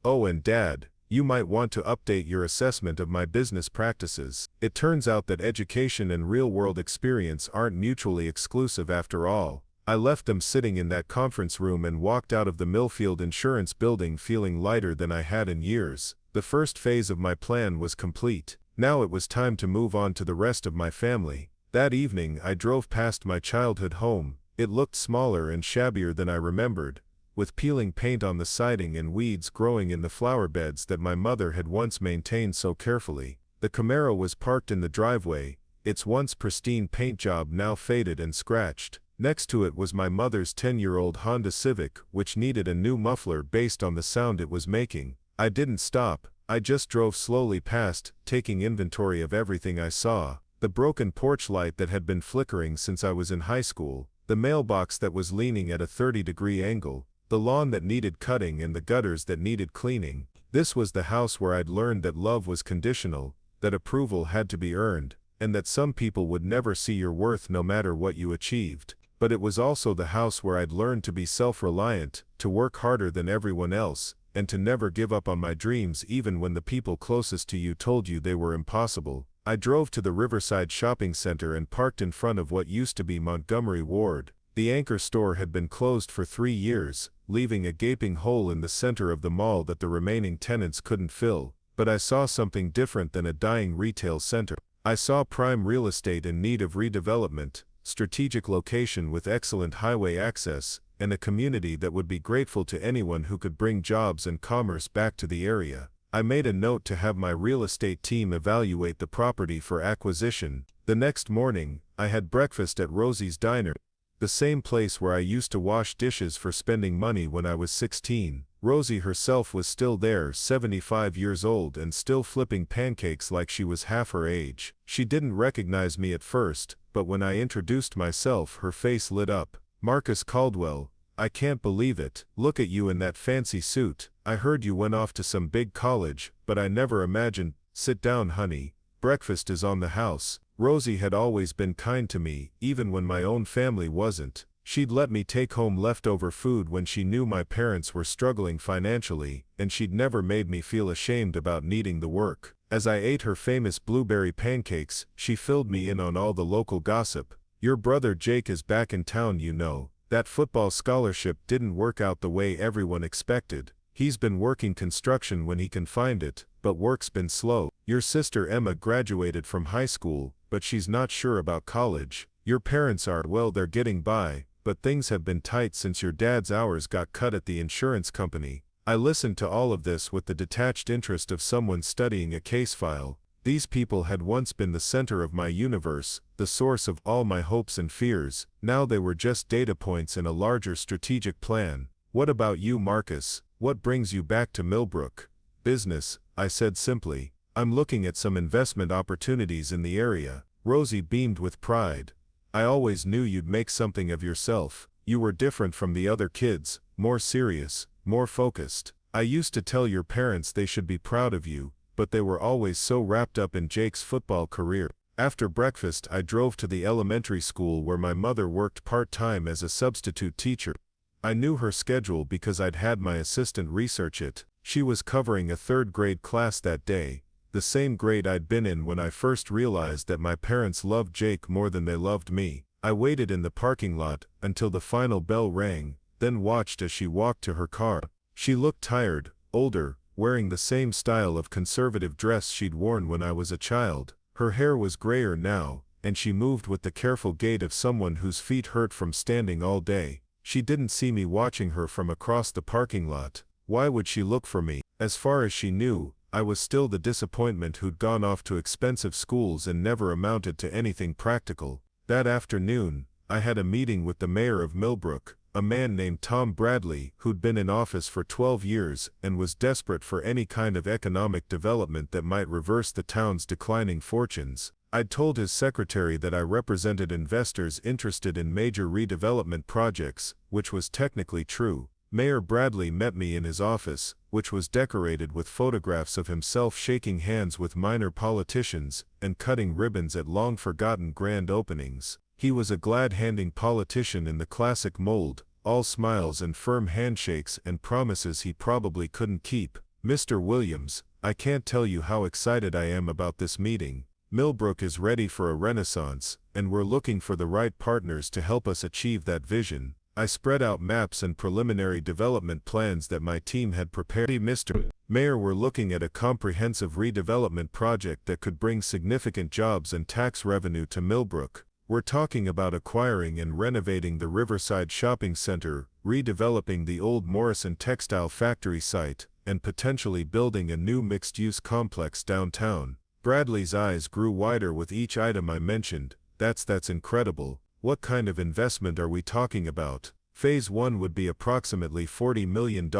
Oh, and Dad, you might want to update your assessment of my business practices. It turns out that education and real-world experience aren't mutually exclusive after all. I left them sitting in that conference room and walked out of the Millfield Insurance building feeling lighter than I had in years. The first phase of my plan was complete. Now it was time to move on to the rest of my family. That evening, I drove past my childhood home. It looked smaller and shabbier than I remembered, with peeling paint on the siding and weeds growing in the flower beds that my mother had once maintained so carefully. The Camaro was parked in the driveway, its once pristine paint job now faded and scratched. Next to it was my mother's 10-year-old Honda Civic, which needed a new muffler based on the sound it was making. I didn't stop, I just drove slowly past, taking inventory of everything I saw. The broken porch light that had been flickering since I was in high school, the mailbox that was leaning at a 30-degree angle, the lawn that needed cutting and the gutters that needed cleaning. This was the house where I'd learned that love was conditional, that approval had to be earned, and that some people would never see your worth no matter what you achieved. But it was also the house where I'd learned to be self-reliant, to work harder than everyone else, and to never give up on my dreams even when the people closest to you told you they were impossible. I drove to the Riverside Shopping Center and parked in front of what used to be Montgomery Ward. The anchor store had been closed for 3 years, leaving a gaping hole in the center of the mall that the remaining tenants couldn't fill. But I saw something different than a dying retail center. I saw prime real estate in need of redevelopment, strategic location with excellent highway access, and a community that would be grateful to anyone who could bring jobs and commerce back to the area. I made a note to have my real estate team evaluate the property for acquisition. The next morning, I had breakfast at Rosie's Diner, the same place where I used to wash dishes for spending money when I was 16. Rosie herself was still there, 75 years old and still flipping pancakes like she was half her age. She didn't recognize me at first, but when I introduced myself her face lit up. "Marcus Caldwell, I can't believe it. Look at you in that fancy suit. I heard you went off to some big college, but I never imagined." "Sit down, honey. Breakfast is on the house." Rosie had always been kind to me, even when my own family wasn't. She'd let me take home leftover food when she knew my parents were struggling financially, and she'd never made me feel ashamed about needing the work. As I ate her famous blueberry pancakes, she filled me in on all the local gossip. "Your brother Jake is back in town, you know. That football scholarship didn't work out the way everyone expected. He's been working construction when he can find it, but work's been slow. Your sister Emma graduated from high school, but she's not sure about college. Your parents are, well, they're getting by, but things have been tight since your dad's hours got cut at the insurance company." I listened to all of this with the detached interest of someone studying a case file. These people had once been the center of my universe, the source of all my hopes and fears. Now they were just data points in a larger strategic plan. "What about you, Marcus? What brings you back to Millbrook?" "Business," I said simply. "I'm looking at some investment opportunities in the area." Rosie beamed with pride. "I always knew you'd make something of yourself. You were different from the other kids, more serious, more focused. I used to tell your parents they should be proud of you, but they were always so wrapped up in Jake's football career." After breakfast I drove to the elementary school where my mother worked part-time as a substitute teacher. I knew her schedule because I'd had my assistant research it. She was covering a third-grade class that day, the same grade I'd been in when I first realized that my parents loved Jake more than they loved me. I waited in the parking lot until the final bell rang, then watched as she walked to her car. She looked tired, older, wearing the same style of conservative dress she'd worn when I was a child. Her hair was grayer now, and she moved with the careful gait of someone whose feet hurt from standing all day. She didn't see me watching her from across the parking lot. Why would she look for me? As far as she knew, I was still the disappointment who'd gone off to expensive schools and never amounted to anything practical. That afternoon, I had a meeting with the mayor of Millbrook, a man named Tom Bradley who'd been in office for 12 years and was desperate for any kind of economic development that might reverse the town's declining fortunes. I'd told his secretary that I represented investors interested in major redevelopment projects, which was technically true. Mayor Bradley met me in his office, which was decorated with photographs of himself shaking hands with minor politicians and cutting ribbons at long-forgotten grand openings. He was a glad-handing politician in the classic mold, all smiles and firm handshakes and promises he probably couldn't keep. "Mr. Williams, I can't tell you how excited I am about this meeting. Millbrook is ready for a renaissance, and we're looking for the right partners to help us achieve that vision." I spread out maps and preliminary development plans that my team had prepared. "Mr. Mayor, we're looking at a comprehensive redevelopment project that could bring significant jobs and tax revenue to Millbrook. We're talking about acquiring and renovating the Riverside Shopping Center, redeveloping the old Morrison Textile Factory site, and potentially building a new mixed-use complex downtown. Bradley's eyes grew wider with each item I mentioned. That's incredible. What kind of investment are we talking about? Phase 1 would be approximately $40 million,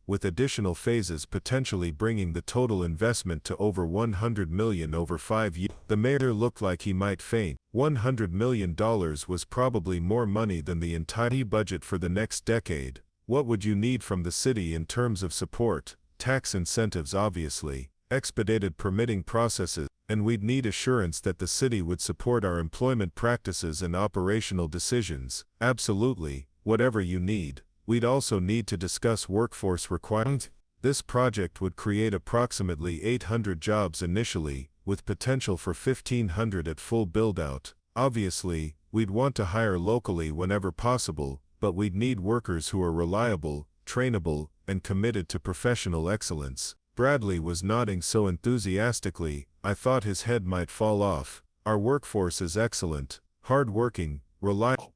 with additional phases potentially bringing the total investment to over $100 million over 5 years. The mayor looked like he might faint. $100 million was probably more money than the entire budget for the next decade. What would you need from the city in terms of support? Tax incentives, obviously, expedited permitting processes, and we'd need assurance that the city would support our employment practices and operational decisions. Absolutely. Whatever you need. We'd also need to discuss workforce requirements. This project would create approximately 800 jobs initially, with potential for 1,500 at full build-out. Obviously, we'd want to hire locally whenever possible, but we'd need workers who are reliable, trainable, and committed to professional excellence. Bradley was nodding so enthusiastically, I thought his head might fall off. Our workforce is excellent, hard-working, reliable,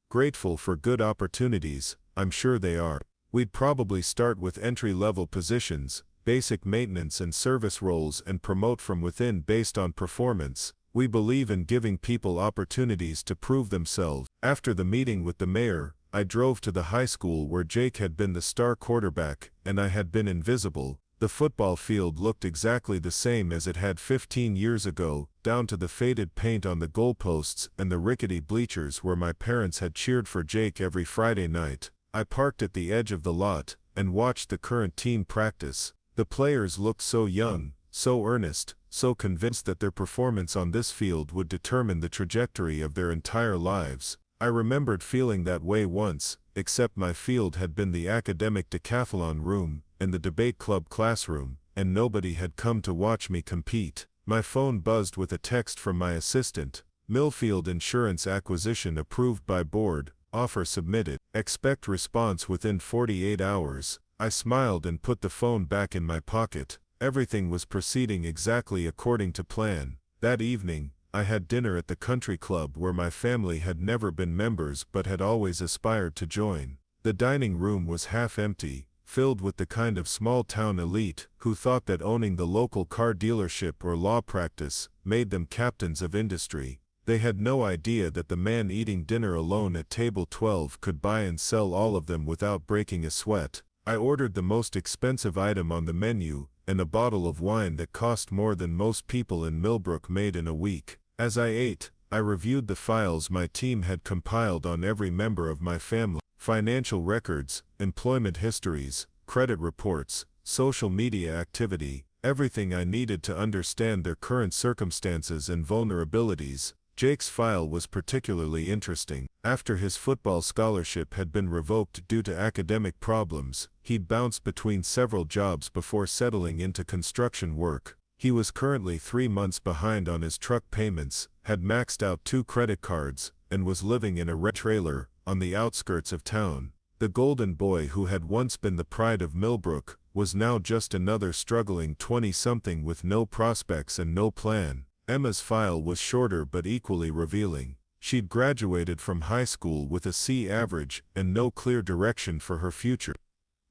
grateful for good opportunities. I'm sure they are. We'd probably start with entry-level positions, basic maintenance and service roles, and promote from within based on performance. We believe in giving people opportunities to prove themselves. After the meeting with the mayor, I drove to the high school where Jake had been the star quarterback, and I had been invisible. The football field looked exactly the same as it had 15 years ago, down to the faded paint on the goalposts and the rickety bleachers where my parents had cheered for Jake every Friday night. I parked at the edge of the lot and watched the current team practice. The players looked so young, so earnest, so convinced that their performance on this field would determine the trajectory of their entire lives. I remembered feeling that way once, except my field had been the academic decathlon room and the debate club classroom, and nobody had come to watch me compete. My phone buzzed with a text from my assistant. Millfield Insurance Acquisition approved by board, offer submitted. Expect response within 48 hours. I smiled and put the phone back in my pocket. Everything was proceeding exactly according to plan. That evening, I had dinner at the country club where my family had never been members but had always aspired to join. The dining room was half empty, filled with the kind of small-town elite who thought that owning the local car dealership or law practice made them captains of industry. They had no idea that the man eating dinner alone at table 12 could buy and sell all of them without breaking a sweat. I ordered the most expensive item on the menu, and a bottle of wine that cost more than most people in Millbrook made in a week. As I ate, I reviewed the files my team had compiled on every member of my family. Financial records, employment histories, credit reports, social media activity, everything I needed to understand their current circumstances and vulnerabilities. Jake's file was particularly interesting. After his football scholarship had been revoked due to academic problems, he'd bounced between several jobs before settling into construction work. He was currently 3 months behind on his truck payments, had maxed out 2 credit cards, and was living in a rent trailer on the outskirts of town. The golden boy who had once been the pride of Millbrook was now just another struggling 20-something with no prospects and no plan. Emma's file was shorter but equally revealing. She'd graduated from high school with a C average and no clear direction for her future.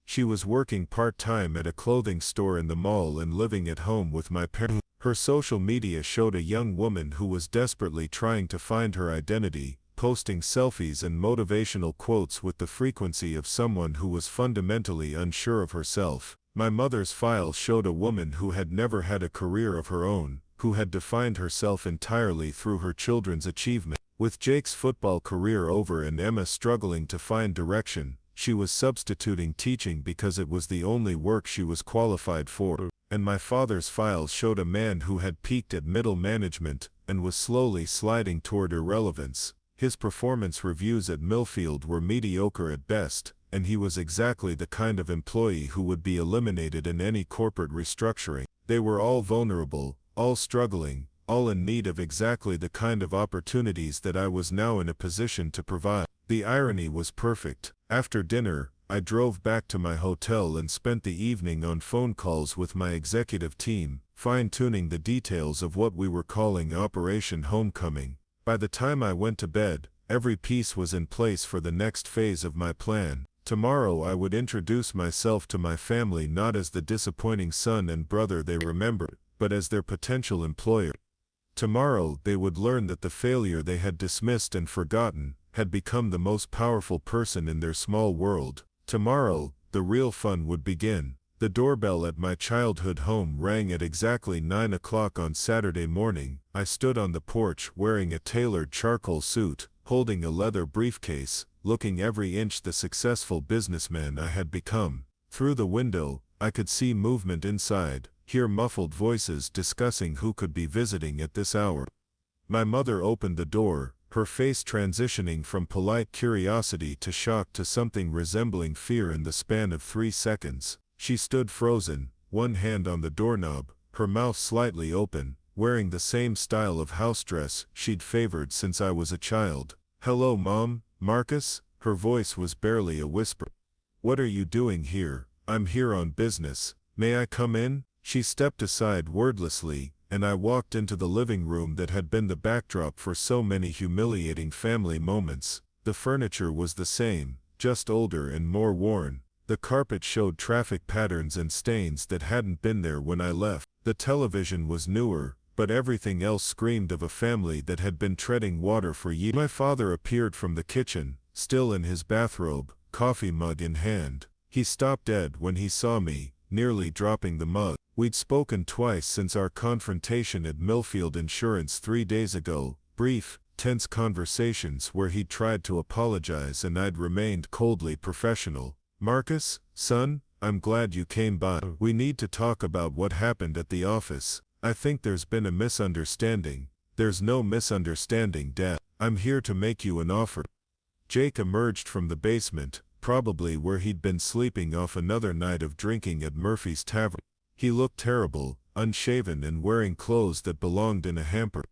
She was working part-time at a clothing store in the mall and living at home with my parents. Her social media showed a young woman who was desperately trying to find her identity, posting selfies and motivational quotes with the frequency of someone who was fundamentally unsure of herself. My mother's file showed a woman who had never had a career of her own, who had defined herself entirely through her children's achievement. With Jake's football career over and Emma struggling to find direction, she was substituting teaching because it was the only work she was qualified for. And my father's file showed a man who had peaked at middle management and was slowly sliding toward irrelevance. His performance reviews at Millfield were mediocre at best, and he was exactly the kind of employee who would be eliminated in any corporate restructuring. They were all vulnerable, all struggling, all in need of exactly the kind of opportunities that I was now in a position to provide. The irony was perfect. After dinner, I drove back to my hotel and spent the evening on phone calls with my executive team, fine-tuning the details of what we were calling Operation Homecoming. By the time I went to bed, every piece was in place for the next phase of my plan. Tomorrow I would introduce myself to my family not as the disappointing son and brother they remembered, but as their potential employer. Tomorrow they would learn that the failure they had dismissed and forgotten had become the most powerful person in their small world. Tomorrow, the real fun would begin. The doorbell at my childhood home rang at exactly 9 o'clock on Saturday morning. I stood on the porch wearing a tailored charcoal suit, holding a leather briefcase, looking every inch the successful businessman I had become. Through the window, I could see movement inside, hear muffled voices discussing who could be visiting at this hour. My mother opened the door, her face transitioning from polite curiosity to shock to something resembling fear in the span of 3 seconds. She stood frozen, one hand on the doorknob, her mouth slightly open, wearing the same style of house dress she'd favored since I was a child. "Hello, Mom, Marcus?" Her voice was barely a whisper. "What are you doing here?" "I'm here on business. May I come in?" She stepped aside wordlessly, and I walked into the living room that had been the backdrop for so many humiliating family moments. The furniture was the same, just older and more worn. The carpet showed traffic patterns and stains that hadn't been there when I left. The television was newer, but everything else screamed of a family that had been treading water for years. My father appeared from the kitchen, still in his bathrobe, coffee mug in hand. He stopped dead when he saw me, nearly dropping the mug. We'd spoken twice since our confrontation at Millfield Insurance 3 days ago, brief, tense conversations where he'd tried to apologize and I'd remained coldly professional. "Marcus, son, I'm glad you came by. We need to talk about what happened at the office. I think there's been a misunderstanding." "There's no misunderstanding, Dad. I'm here to make you an offer." Jake emerged from the basement, probably where he'd been sleeping off another night of drinking at Murphy's Tavern. He looked terrible, unshaven and wearing clothes that belonged in a hamper.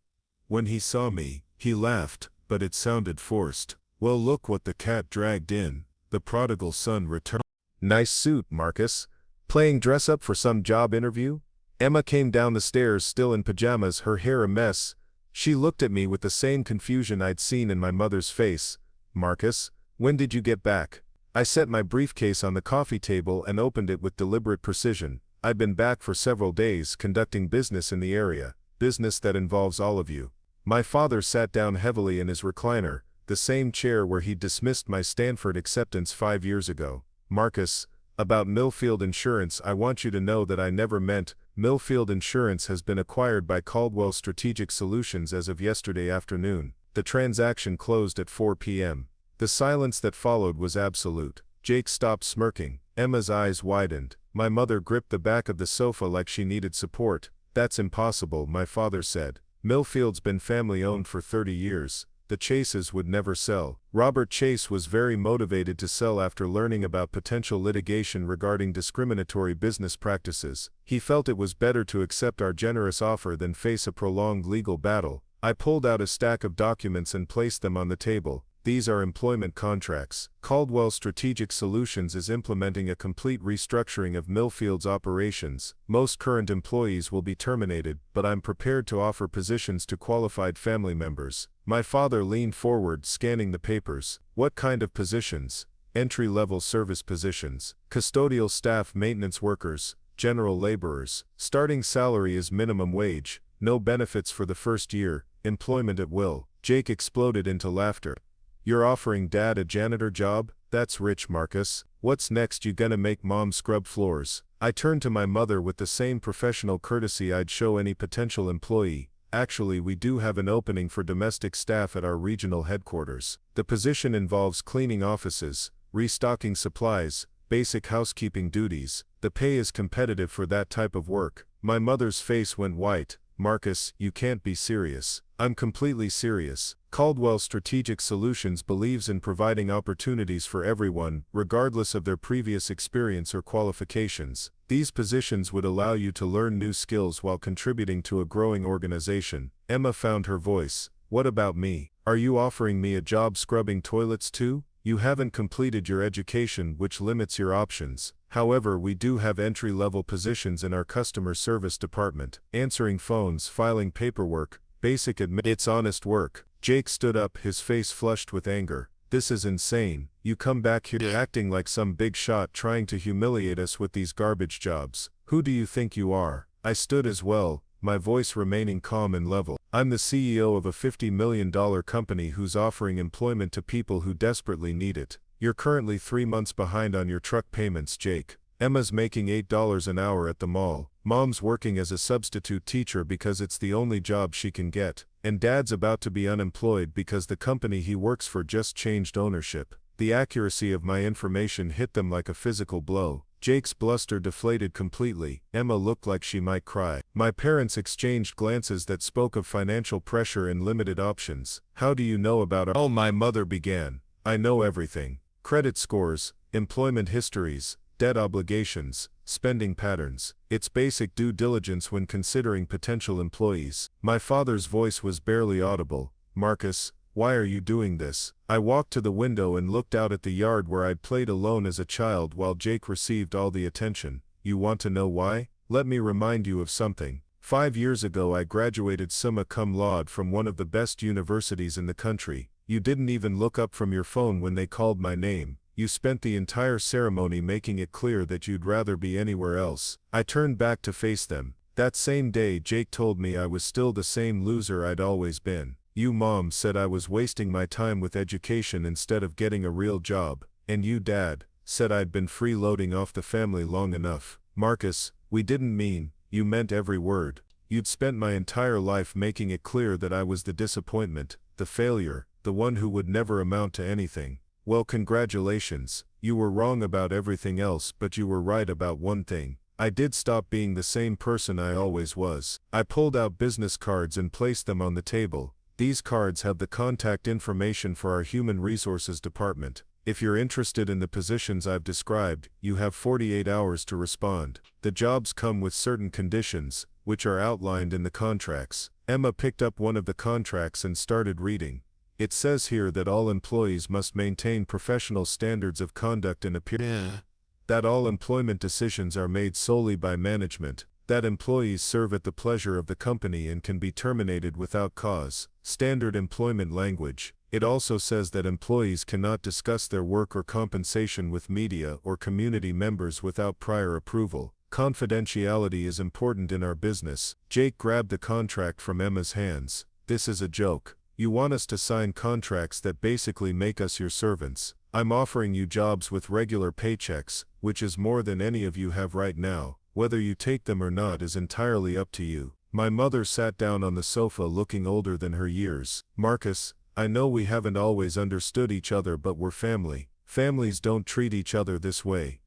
When he saw me, he laughed, but it sounded forced. "Well, look what the cat dragged in." The prodigal son returned. "Nice suit, Marcus. Playing dress-up for some job interview?" Emma came down the stairs still in pajamas, her hair a mess. She looked at me with the same confusion I'd seen in my mother's face. "Marcus, when did you get back?" I set my briefcase on the coffee table and opened it with deliberate precision. "I've been back for several days, conducting business in the area, business that involves all of you." My father sat down heavily in his recliner, the same chair where he dismissed my Stanford acceptance 5 years ago. "Marcus, about Millfield Insurance, I want you to know that I never meant. Millfield Insurance has been acquired by Caldwell Strategic Solutions as of yesterday afternoon. The transaction closed at 4 p.m. The silence that followed was absolute. Jake stopped smirking. Emma's eyes widened. My mother gripped the back of the sofa like she needed support. "That's impossible," my father said. "Millfield's been family-owned for 30 years. The Chases would never sell." Robert Chase was very motivated to sell after learning about potential litigation regarding discriminatory business practices. He felt it was better to accept our generous offer than face a prolonged legal battle. I pulled out a stack of documents and placed them on the table. "These are employment contracts. Caldwell Strategic Solutions is implementing a complete restructuring of Millfield's operations. Most current employees will be terminated, but I'm prepared to offer positions to qualified family members." My father leaned forward, scanning the papers. "What kind of positions?" "Entry-level service positions, custodial staff, maintenance workers, general laborers. Starting salary is minimum wage, no benefits for the first year, employment at will." Jake exploded into laughter. "You're offering Dad a janitor job? That's rich, Marcus. What's next? You gonna make Mom scrub floors?" I turned to my mother with the same professional courtesy I'd show any potential employee. "Actually, we do have an opening for domestic staff at our regional headquarters. The position involves cleaning offices, restocking supplies, basic housekeeping duties. The pay is competitive for that type of work." My mother's face went white. "Marcus, you can't be serious." "I'm completely serious. Caldwell Strategic Solutions believes in providing opportunities for everyone, regardless of their previous experience or qualifications. These positions would allow you to learn new skills while contributing to a growing organization." Emma found her voice. "What about me? Are you offering me a job scrubbing toilets too? You haven't completed your education, which limits your options. However, we do have entry-level positions in our customer service department. Answering phones, filing paperwork, basic admin. It's honest work." Jake stood up, his face flushed with anger. This is insane. You come back here acting like some big shot trying to humiliate us with these garbage jobs. Who do you think you are? I stood as well, my voice remaining calm and level. I'm the CEO of a $50 million company who's offering employment to people who desperately need it. You're currently 3 months behind on your truck payments, Jake. Emma's making $8 an hour at the mall. Mom's working as a substitute teacher because it's the only job she can get. And Dad's about to be unemployed because the company he works for just changed ownership. The accuracy of my information hit them like a physical blow. Jake's bluster deflated completely. Emma looked like she might cry. My parents exchanged glances that spoke of financial pressure and limited options. How do you know about our— Oh, my mother began. I know everything. Credit scores, employment histories, debt obligations, spending patterns. It's basic due diligence when considering potential employees. My father's voice was barely audible. Marcus, why are you doing this? I walked to the window and looked out at the yard where I'd played alone as a child while Jake received all the attention. You want to know why? Let me remind you of something. 5 years ago I graduated summa cum laude from one of the best universities in the country. You didn't even look up from your phone when they called my name. You spent the entire ceremony making it clear that you'd rather be anywhere else. I turned back to face them. That same day Jake told me I was still the same loser I'd always been. You, Mom, said I was wasting my time with education instead of getting a real job. And you, Dad, said I'd been freeloading off the family long enough. Marcus, we didn't mean, you meant every word. You'd spent my entire life making it clear that I was the disappointment, the failure, the one who would never amount to anything. Well, congratulations. You were wrong about everything else, but you were right about one thing. I did stop being the same person I always was. I pulled out business cards and placed them on the table. These cards have the contact information for our human resources department. If you're interested in the positions I've described, you have 48 hours to respond. The jobs come with certain conditions, which are outlined in the contracts. Emma picked up one of the contracts and started reading. It says here that all employees must maintain professional standards of conduct and appearance. That all employment decisions are made solely by management. That employees serve at the pleasure of the company and can be terminated without cause. Standard employment language. It also says that employees cannot discuss their work or compensation with media or community members without prior approval. Confidentiality is important in our business. Jake grabbed the contract from Emma's hands. This is a joke. You want us to sign contracts that basically make us your servants. I'm offering you jobs with regular paychecks, which is more than any of you have right now. Whether you take them or not is entirely up to you. My mother sat down on the sofa looking older than her years. Marcus, I know we haven't always understood each other, but we're family. Families don't treat each other this way.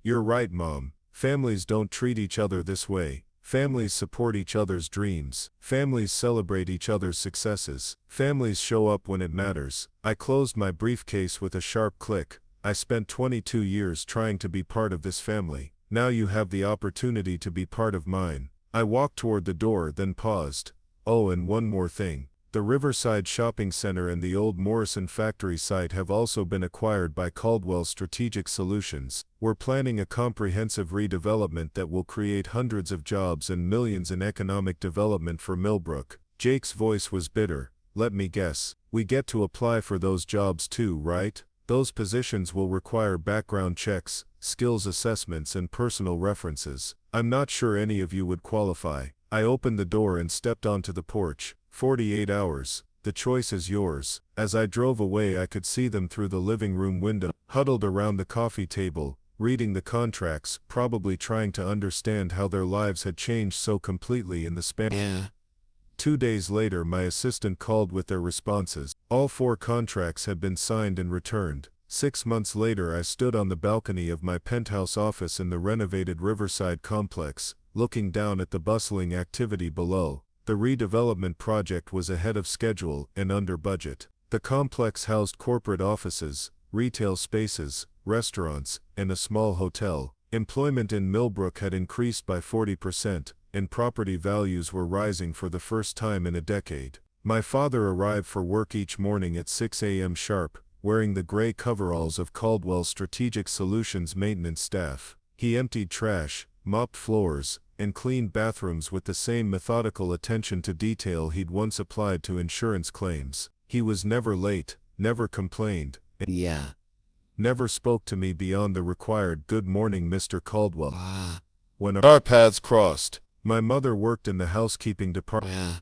You're right, Mom. Families don't treat each other this way. Families support each other's dreams. Families celebrate each other's successes. Families show up when it matters. I closed my briefcase with a sharp click. I spent 22 years trying to be part of this family. Now you have the opportunity to be part of mine. I walked toward the door, then paused. Oh, and one more thing. The Riverside Shopping Center and the old Morrison factory site have also been acquired by Caldwell Strategic Solutions. We're planning a comprehensive redevelopment that will create hundreds of jobs and millions in economic development for Millbrook. Jake's voice was bitter. Let me guess. We get to apply for those jobs too, right? Those positions will require background checks, skills assessments, and personal references. I'm not sure any of you would qualify. I opened the door and stepped onto the porch. 48 hours. The choice is yours. As I drove away, I could see them through the living room window, huddled around the coffee table, reading the contracts, probably trying to understand how their lives had changed so completely in the span. 2 days later, my assistant called with their responses. All 4 contracts had been signed and returned. 6 months later, I stood on the balcony of my penthouse office in the renovated Riverside complex, looking down at the bustling activity below. The redevelopment project was ahead of schedule and under budget. The complex housed corporate offices, retail spaces, restaurants, and a small hotel. Employment in Millbrook had increased by 40%, and property values were rising for the first time in a decade. My father arrived for work each morning at 6 a.m. sharp, wearing the gray coveralls of Caldwell Strategic Solutions maintenance staff. He emptied trash, mopped floors, and cleaned bathrooms with the same methodical attention to detail he'd once applied to insurance claims. He was never late, never complained, and never spoke to me beyond the required "Good morning, Mr. Caldwell." When our paths crossed, my mother worked in the housekeeping department,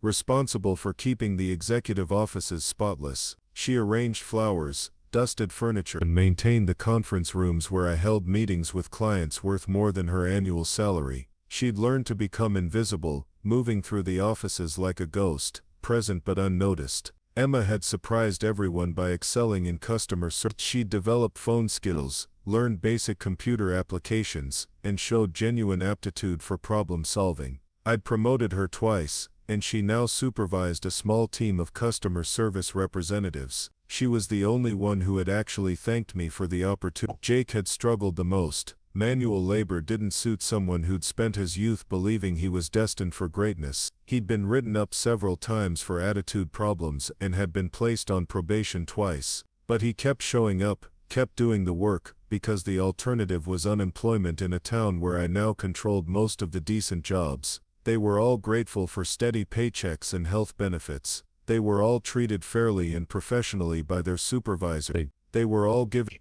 responsible for keeping the executive offices spotless. She arranged flowers, dusted furniture, and maintained the conference rooms where I held meetings with clients worth more than her annual salary. She'd learned to become invisible, moving through the offices like a ghost, present but unnoticed. Emma had surprised everyone by excelling in customer service. She'd developed phone skills, learned basic computer applications, and showed genuine aptitude for problem solving. I'd promoted her twice, and she now supervised a small team of customer service representatives. She was the only one who had actually thanked me for the opportunity. Jake had struggled the most. Manual labor didn't suit someone who'd spent his youth believing he was destined for greatness. He'd been written up several times for attitude problems and had been placed on probation twice. But he kept showing up, kept doing the work, because the alternative was unemployment in a town where I now controlled most of the decent jobs. They were all grateful for steady paychecks and health benefits. They were all treated fairly and professionally by their supervisor. They were all given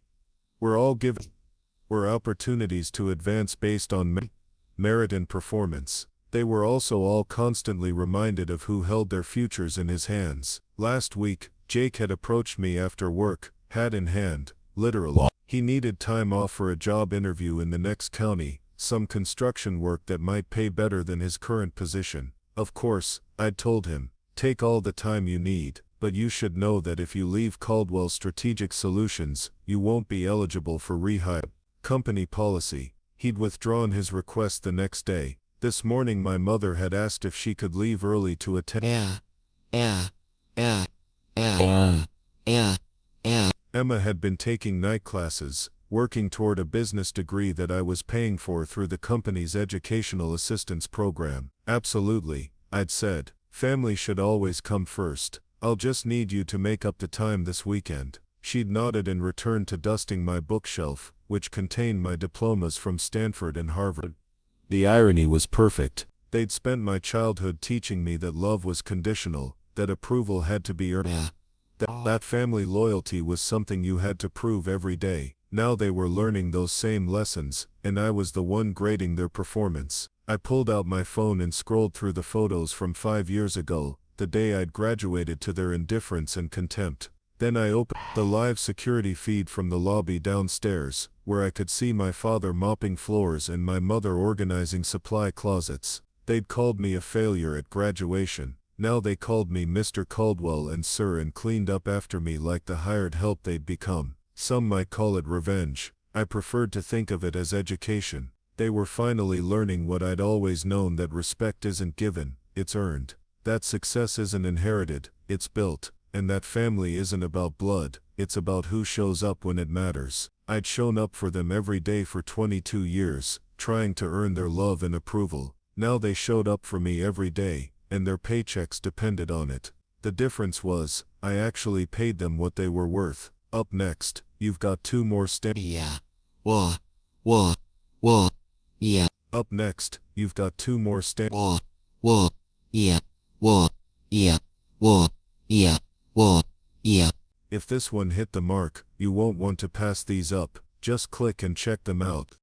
opportunities to advance based on merit and performance. They were also all constantly reminded of who held their futures in his hands. Last week, Jake had approached me after work, hat in hand, literally. He needed time off for a job interview in the next county, some construction work that might pay better than his current position. Of course, I'd told him, take all the time you need, but you should know that if you leave Caldwell Strategic Solutions, you won't be eligible for rehire. Company policy. He'd withdrawn his request the next day. This morning my mother had asked if she could leave early to attend. Emma had been taking night classes, working toward a business degree that I was paying for through the company's educational assistance program. Absolutely, I'd said. Family should always come first. I'll just need you to make up the time this weekend. She'd nodded and returned to dusting my bookshelf, which contained my diplomas from Stanford and Harvard. The irony was perfect. They'd spent my childhood teaching me that love was conditional, that approval had to be earned. That family loyalty was something you had to prove every day. Now they were learning those same lessons, and I was the one grading their performance. I pulled out my phone and scrolled through the photos from 5 years ago, the day I'd graduated, to their indifference and contempt. Then I opened the live security feed from the lobby downstairs, where I could see my father mopping floors and my mother organizing supply closets. They'd called me a failure at graduation. Now they called me Mr. Caldwell and Sir, and cleaned up after me like the hired help they'd become. Some might call it revenge. I preferred to think of it as education. They were finally learning what I'd always known, that respect isn't given, it's earned. That success isn't inherited, it's built. And that family isn't about blood, it's about who shows up when it matters. I'd shown up for them every day for 22 years, trying to earn their love and approval. Now they showed up for me every day, and their paychecks depended on it. The difference was, I actually paid them what they were worth. Up next, you've got 2 more Up next, you've got 2 more If this one hit the mark, you won't want to pass these up. Just click and check them out.